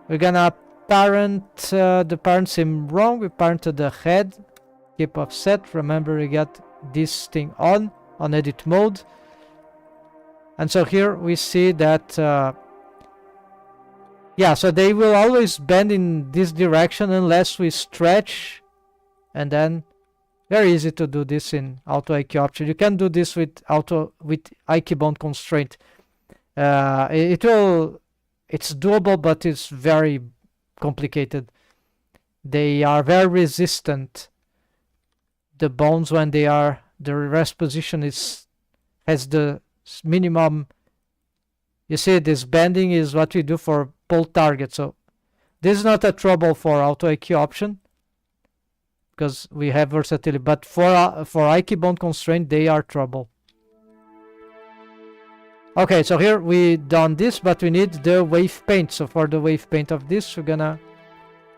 We're gonna parent. The parent seem wrong. We parented the head. Keep offset. Remember, we got this thing on edit mode. And so here we see that so they will always bend in this direction unless we stretch, and then very easy to do this in auto IQ option. You can do this with IQ bond constraint. It's doable, but it's very complicated. They are very resistant. The bones, when they are the rest position has the minimum. You see, this bending is what we do for pull target. So this is not a trouble for auto IQ option because we have versatility. But for IQ bond constraint, they are trouble. Okay, so here we done this, but we need the wave paint. So for the wave paint of this, we're gonna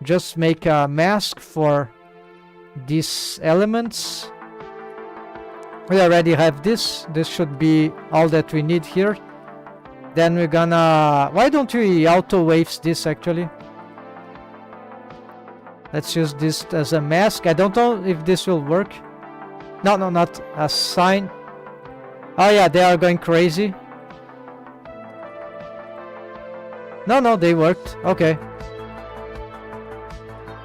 just make a mask for these elements. We already have this. This should be all that we need here. Then we're gonna. Why don't we auto waves this actually? Let's use this as a mask. I don't know if this will work. No, not a sign. Oh yeah, they are going crazy. No, they worked. Okay.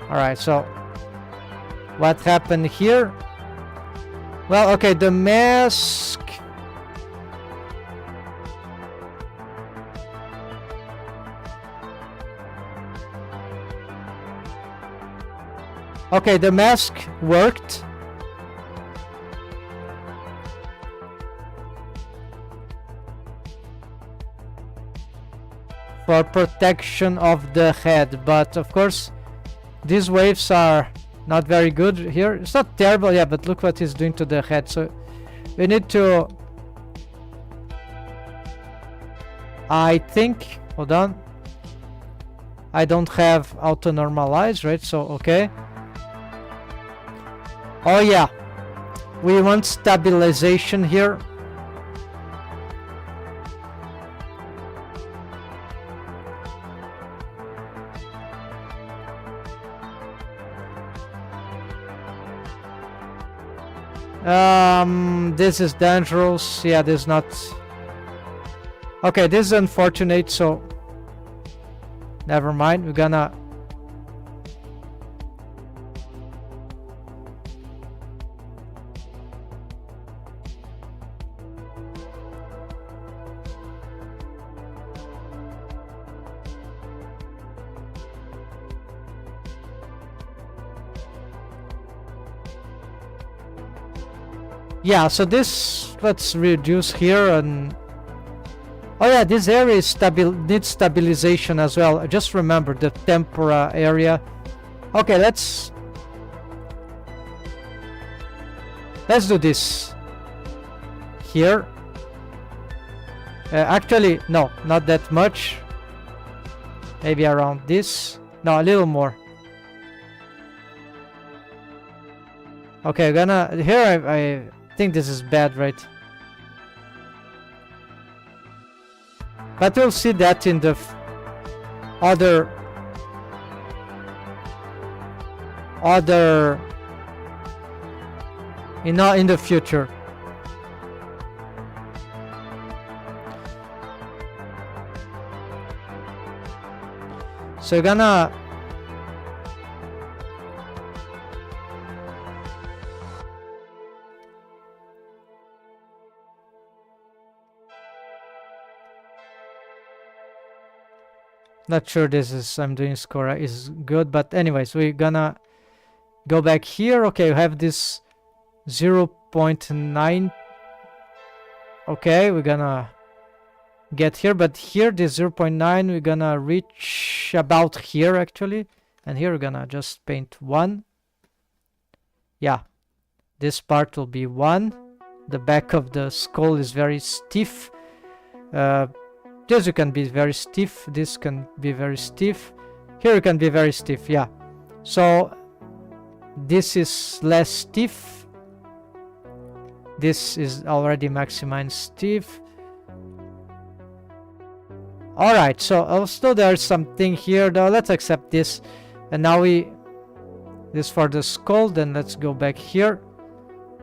Alright, so what happened here? Well, okay, the mask. Okay, the mask worked. For protection of the head, but of course these waves are not very good here. It's not terrible, yeah, but look what he's doing to the head. So we need to, I think, hold on, I don't have auto normalize, right? So okay, oh yeah, we want stabilization here. This is dangerous. Yeah, this is not okay. This is unfortunate, so never mind. We're gonna yeah, so this, let's reduce here. And oh yeah, this area is needs stabilization as well. Just remember the tempora area. Okay, let's do this here. Actually, no, not that much. Maybe around this. No, a little more. Okay, here I think this is bad, right? But we'll see that in the other in the future. So you're gonna not sure this is I'm doing score is good, but anyways, we're gonna go back here. Okay, we have this 0.9. Okay, we're gonna get here, but here this 0.9 we're gonna reach about here actually, and here we're gonna just paint 1. Yeah, this part will be 1. The back of the skull is very stiff. This you can be very stiff. This can be very stiff. Here you can be very stiff. Yeah. So this is less stiff. This is already maximized stiff. All right. So also there's something here. Though. Let's accept this. And now this for the skull. Then let's go back here,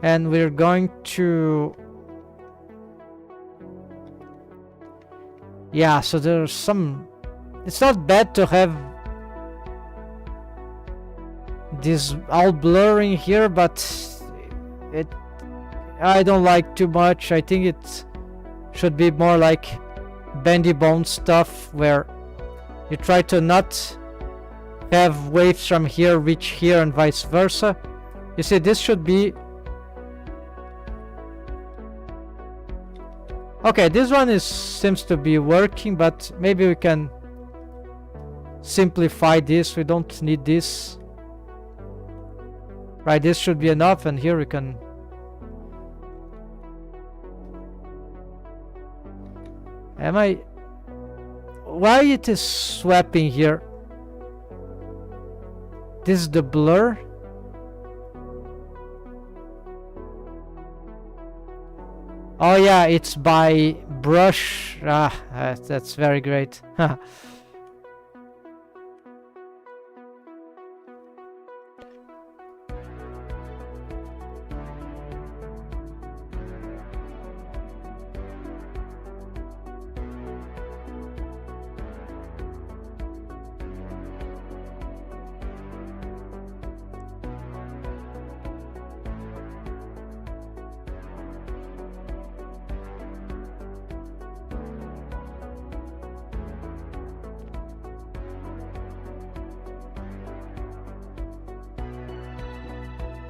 and we're going to. Yeah, so there's some. It's not bad to have this all blurring here, but I don't like too much. I think it should be more like bendy bone stuff, where you try to not have waves from here reach here and vice versa. You see, this should be. Okay, this one seems to be working, but maybe we can simplify this. We don't need this. Right, this should be enough, and here we can. Why it is swapping here? This is the blur. Oh yeah, it's by brush. That's very great.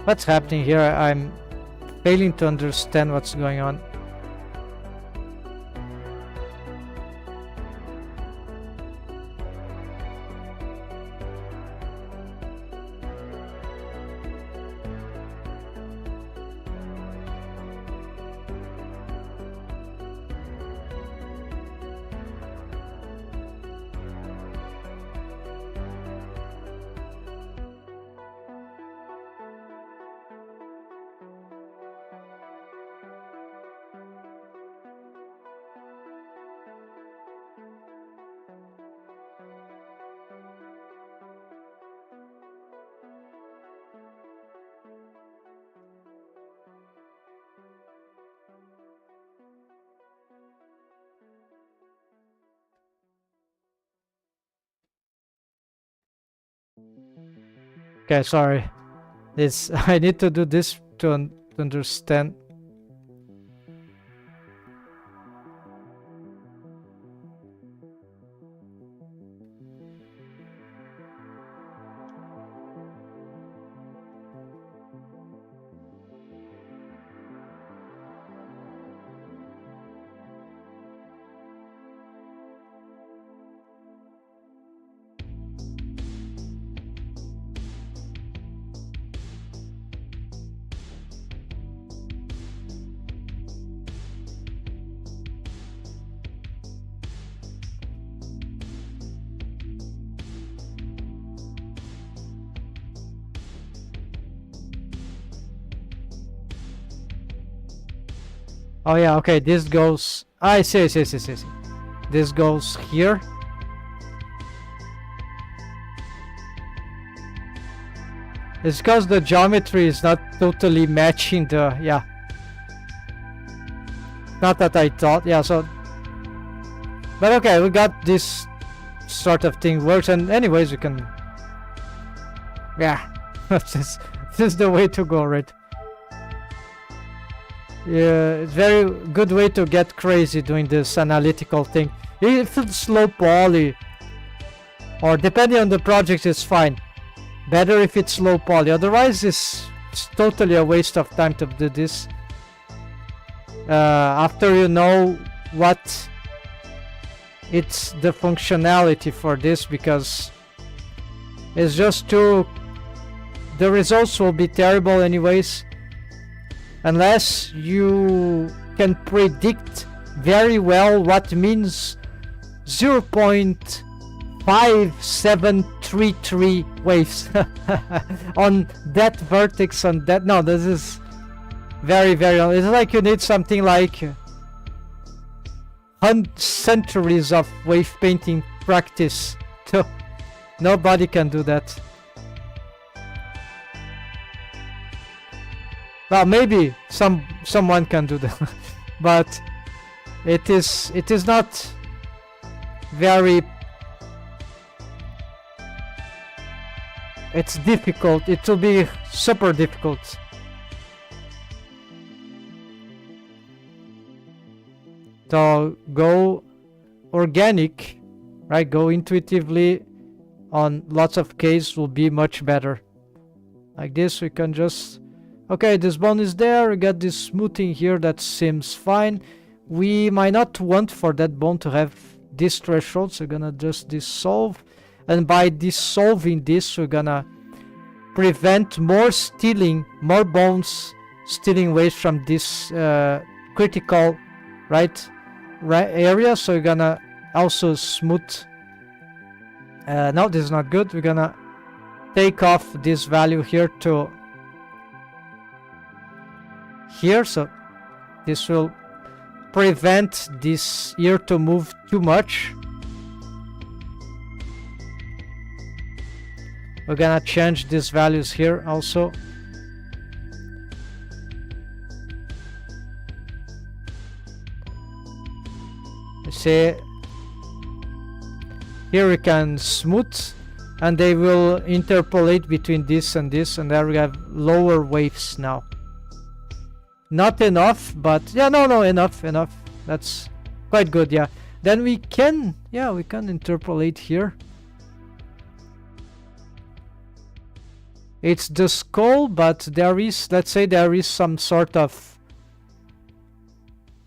What's happening here? I'm failing to understand what's going on. Okay, sorry. This I need to do this to understand. Oh yeah, okay, this goes... I see. This goes here. It's because the geometry is not totally matching the... yeah. Not that I thought, yeah, so... But okay, we got this sort of thing works, and anyways, we can... Yeah, this is the way to go, right? Yeah, it's very good way to get crazy doing this analytical thing. If it's low poly, or depending on the project, it's fine. Better if it's low poly, otherwise it's totally a waste of time to do this. After you know what it's the functionality for this, because it's just too... the results will be terrible anyways. Unless you can predict very well what means 0.5733 waves on that vertex, on that... No, this is very, very... It's like you need something like centuries of wave painting practice. Nobody can do that. Well, maybe someone can do that, but it is not very... It's difficult. It will be super difficult. So go organic, right? Go intuitively on lots of cases will be much better. Like this, we can just... Okay, this bone is there, we got this smoothing here, that seems fine. We might not want for that bone to have this threshold, so we're gonna just dissolve. And by dissolving this, we're gonna prevent more bones stealing waves from this critical right area. So we're gonna also smooth. No, this is not good. We're gonna take off this value here to here, so this will prevent this ear to move too much. We're gonna change these values here also. You see, here we can smooth, and they will interpolate between this, and there we have lower waves now. Not enough, but yeah, no, enough. That's quite good, yeah. Then we can interpolate here. It's the skull, but there is, let's say there is some sort of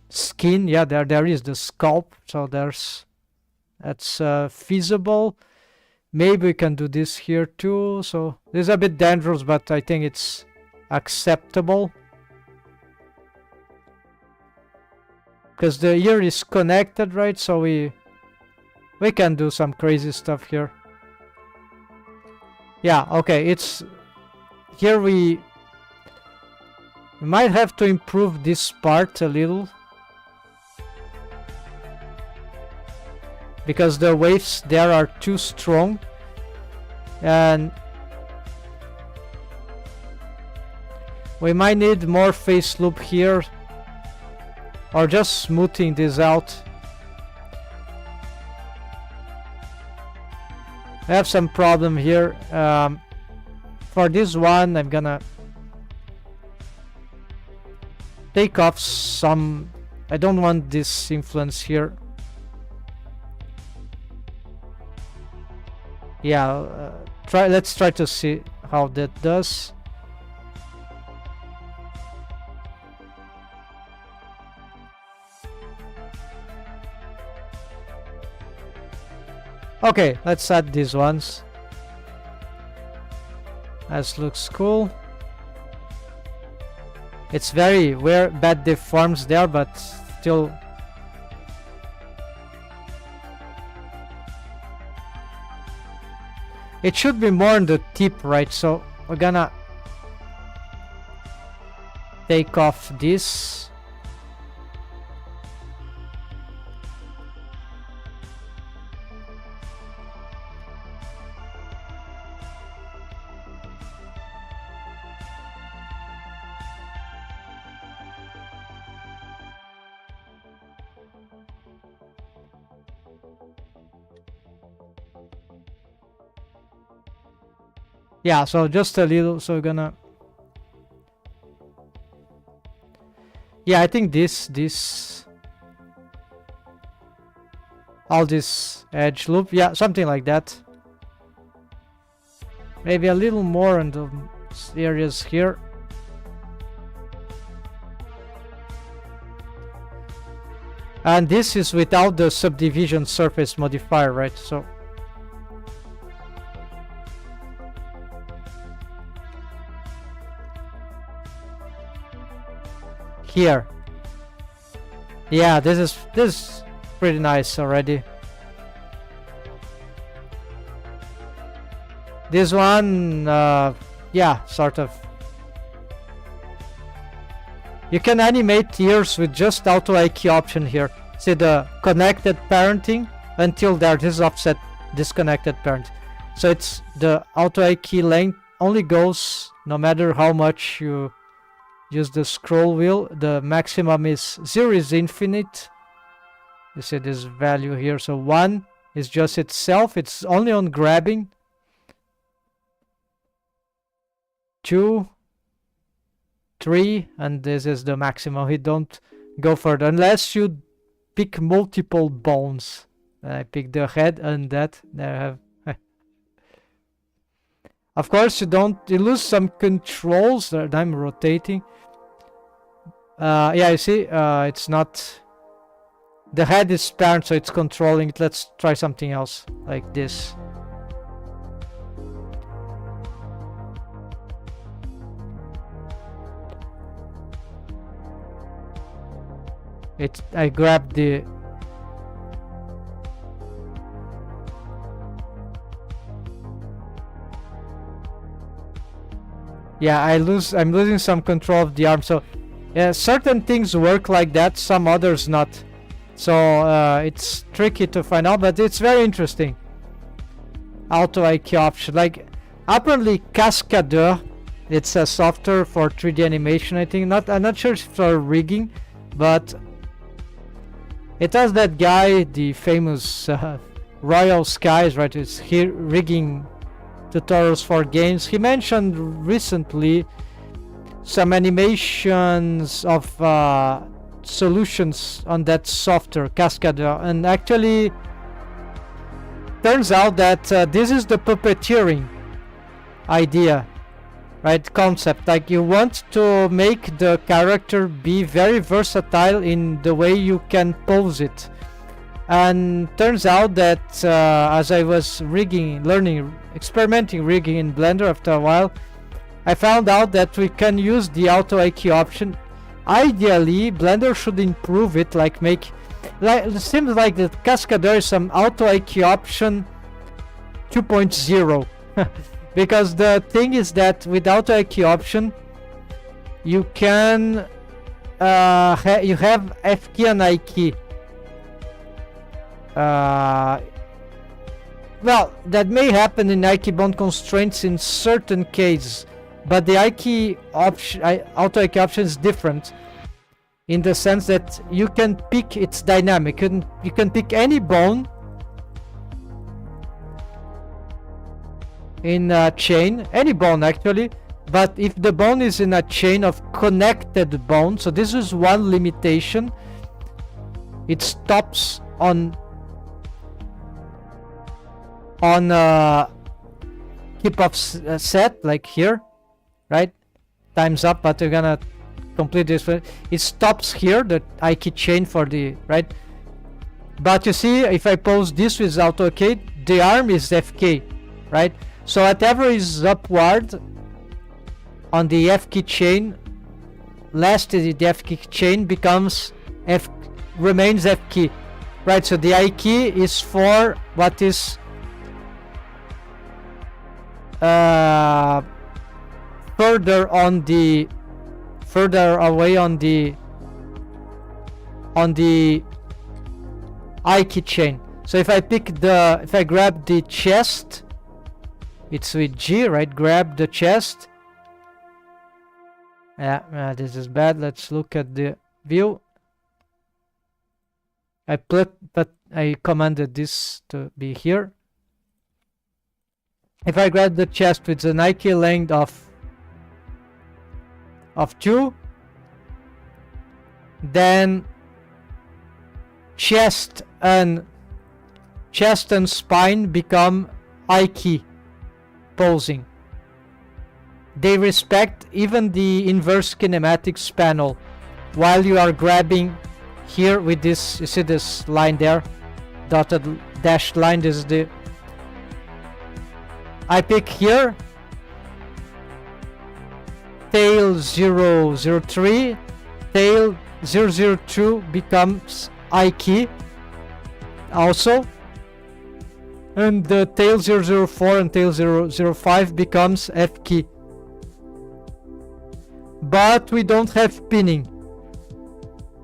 skin. Yeah, there is the scalp, so that's feasible. Maybe we can do this here too. So this is a bit dangerous, but I think it's acceptable. Because the ear is connected, right? So we can do some crazy stuff here. Yeah, okay, it's... Here we might have to improve this part a little. Because the waves there are too strong. And we might need more phase loop here. Or just smoothing this out. I have some problem here. For this one, I'm gonna take off some... I don't want this influence here. Yeah, let's try to see how that does. Okay, let's add these ones. That looks cool. It's very bad deforms there, but still. It should be more on the tip, right? So we're gonna take off this. Yeah, so just a little, so we're gonna... Yeah, I think this... all this edge loop, yeah, something like that. Maybe a little more in the areas here. And this is without the subdivision surface modifier, right? So... here. Yeah, this is pretty nice already. This one, yeah, sort of. You can animate ears with just auto IQ option here. See the connected parenting until there is offset disconnected parent. So it's the auto IQ length only goes no matter how much you use the scroll wheel. The maximum is 0 is infinite. You see this value here. So 1 is just itself. It's only on grabbing. 2, 3, and this is the maximum. You don't go further unless you pick multiple bones. I pick the head and that. There I have. Of course, you lose some controls that I'm rotating. Yeah, you see, it's not... The head is parent, so it's controlling it. Let's try something else, like this. I grabbed the... Yeah, I'm losing some control of the arm, so yeah, certain things work like that, some others not. So it's tricky to find out, but it's very interesting. Auto IQ option, like apparently Cascadeur, it's a software for 3D animation. I think I'm not sure if it's for rigging, but it has that guy, the famous Royal Skies, right? It's here rigging tutorials for games. He mentioned recently some animations of solutions on that software, Cascadeur, and actually turns out that this is the puppeteering idea. right, concept. Like you want to make the character be very versatile in the way you can pose it. And turns out that as I was experimenting rigging in Blender after a while, I found out that we can use the auto IQ option. Ideally, Blender should improve it, like it seems like the Cascadeur is some auto IQ option 2.0. Because the thing is that with auto IQ option, you can you have F key and I key. Well, that may happen in IK bound constraints in certain cases, but the IK option, auto IK option is different in the sense that you can pick its dynamic. You can pick any bone in a chain, any bone actually, but if the bone is in a chain of connected bones, so this is one limitation, it stops on keep off set, like here, right? Time's up, but we're gonna complete this. It stops here, the IK chain for the right. But you see, if I pose this with auto OK, the arm is FK, right? So whatever is upward on the F key chain, last the F key chain becomes remains F key, right? So the I key is for what is further away on the I key chain. So if I grab the chest, it's with G, right? Grab the chest. Yeah, this is bad. Let's look at the view. But I commanded this to be here. If I grab the chest with an IK length of 2, then chest and spine become IK posing. They respect even the inverse kinematics panel while you are grabbing here with this. You see this line there, dotted dashed line. This is the I pick here tail 003, tail 002 becomes I key also, and the tail 004 and tail 005 becomes F key. But we don't have pinning.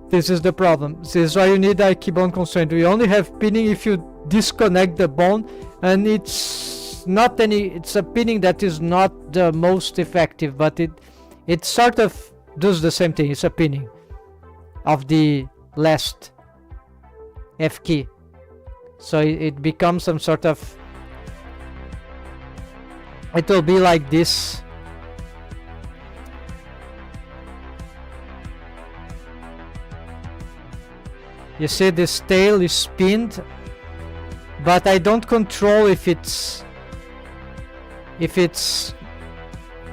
This is the problem. This is why you need a key bone constraint. We only have pinning if you disconnect the bone, and it's a pinning that is not the most effective, but it sort of does the same thing. It's a pinning of the last F key. So it becomes some sort of, it will be like this. You see this tail is pinned, but I don't control if it's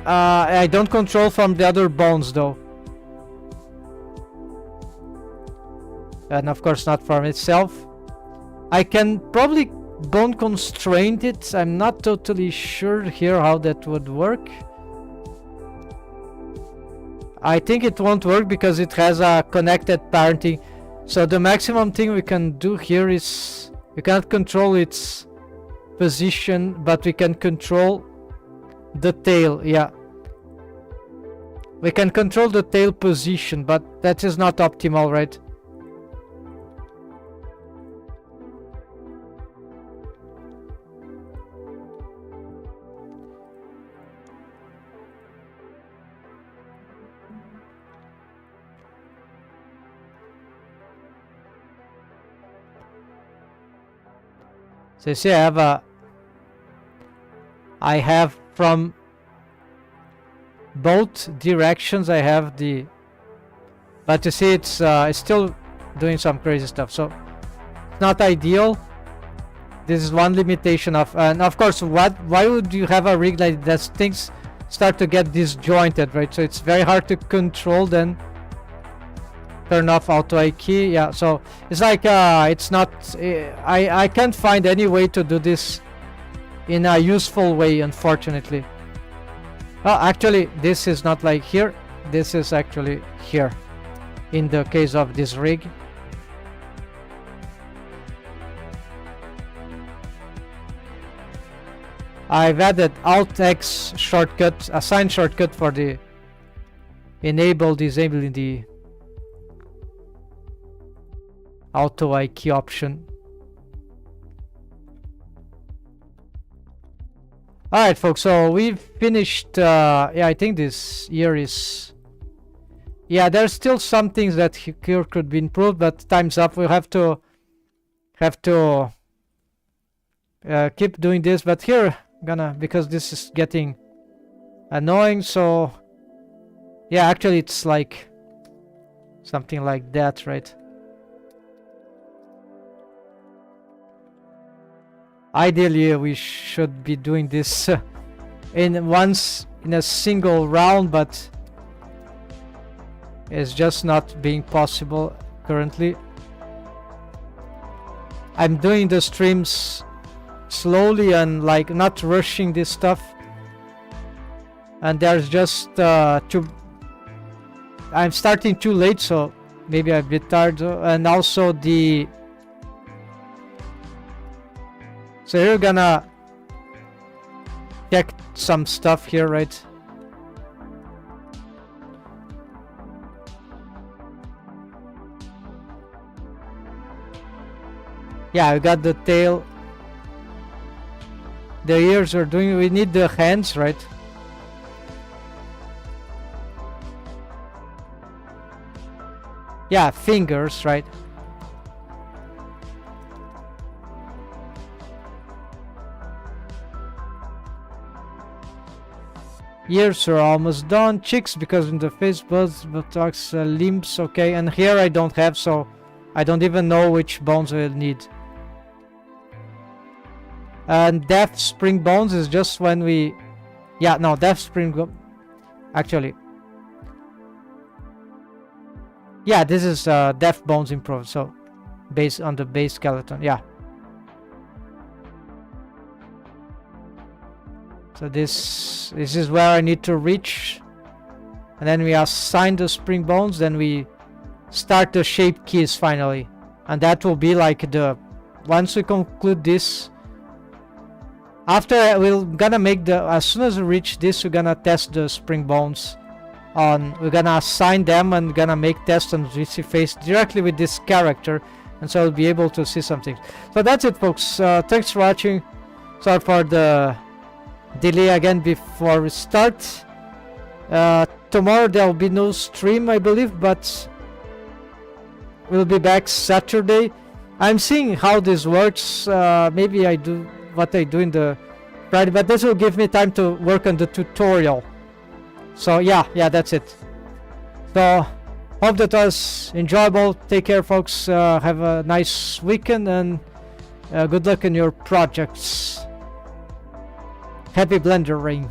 I don't control from the other bones though, and of course not from itself. I can probably bone constrain it. I'm not totally sure here how that would work. I think it won't work because it has a connected parenting. So the maximum thing we can do here is, we cannot control its position, but we can control the tail. Yeah, we can control the tail position, but that is not optimal, right? So you see, I have from both directions, I have the, but you see it's still doing some crazy stuff, so it's not ideal. This is one limitation of, and of course, why would you have a rig like that? Things start to get disjointed, right? So it's very hard to control, then turn off auto IK. Yeah, so it's like it's not I can't find any way to do this in a useful way, unfortunately. Oh, actually this is not like here, this is actually here in the case of this rig. I've added Alt X shortcut, assign shortcut for the disabling the auto IK option. Alright folks, so we've finished, yeah, I think this year is, yeah, there's still some things that here could be improved, but time's up. We'll have to keep doing this, but here because this is getting annoying, so yeah, actually it's like something like that, right? Ideally we should be doing this in a single round, but it's just not being possible currently. I'm doing the streams slowly and like not rushing this stuff, and there's just I'm starting too late, so maybe I'm a bit tired, and also so you're gonna check some stuff here, right? Yeah, I got the tail. The ears are doing, we need the hands, right? Yeah, fingers, right? Ears are almost done. Cheeks, because in the face, buttocks, limbs, okay. And here I don't have, so I don't even know which bones I'll need. And depth spring bones is just when we, yeah, no, depth spring, actually, yeah, this is depth bones improved, so based on the base skeleton, yeah. So this is where I need to reach, and then we assign the spring bones, then we start the shape keys finally, and that will be like the, once we conclude this, after we're gonna make the, as soon as we reach this, we're gonna test the spring bones on, we're gonna assign them and gonna make tests on VC face directly with this character, and so we'll be able to see something. So that's it folks, thanks for watching. Sorry for the delay again before we start. Tomorrow there will be no stream, I believe, but we'll be back Saturday. I'm seeing how this works. Maybe I do what I do in the Friday, but this will give me time to work on the tutorial. So yeah, that's it. So hope that was enjoyable. Take care folks, have a nice weekend, and good luck in your projects. Happy blender ring.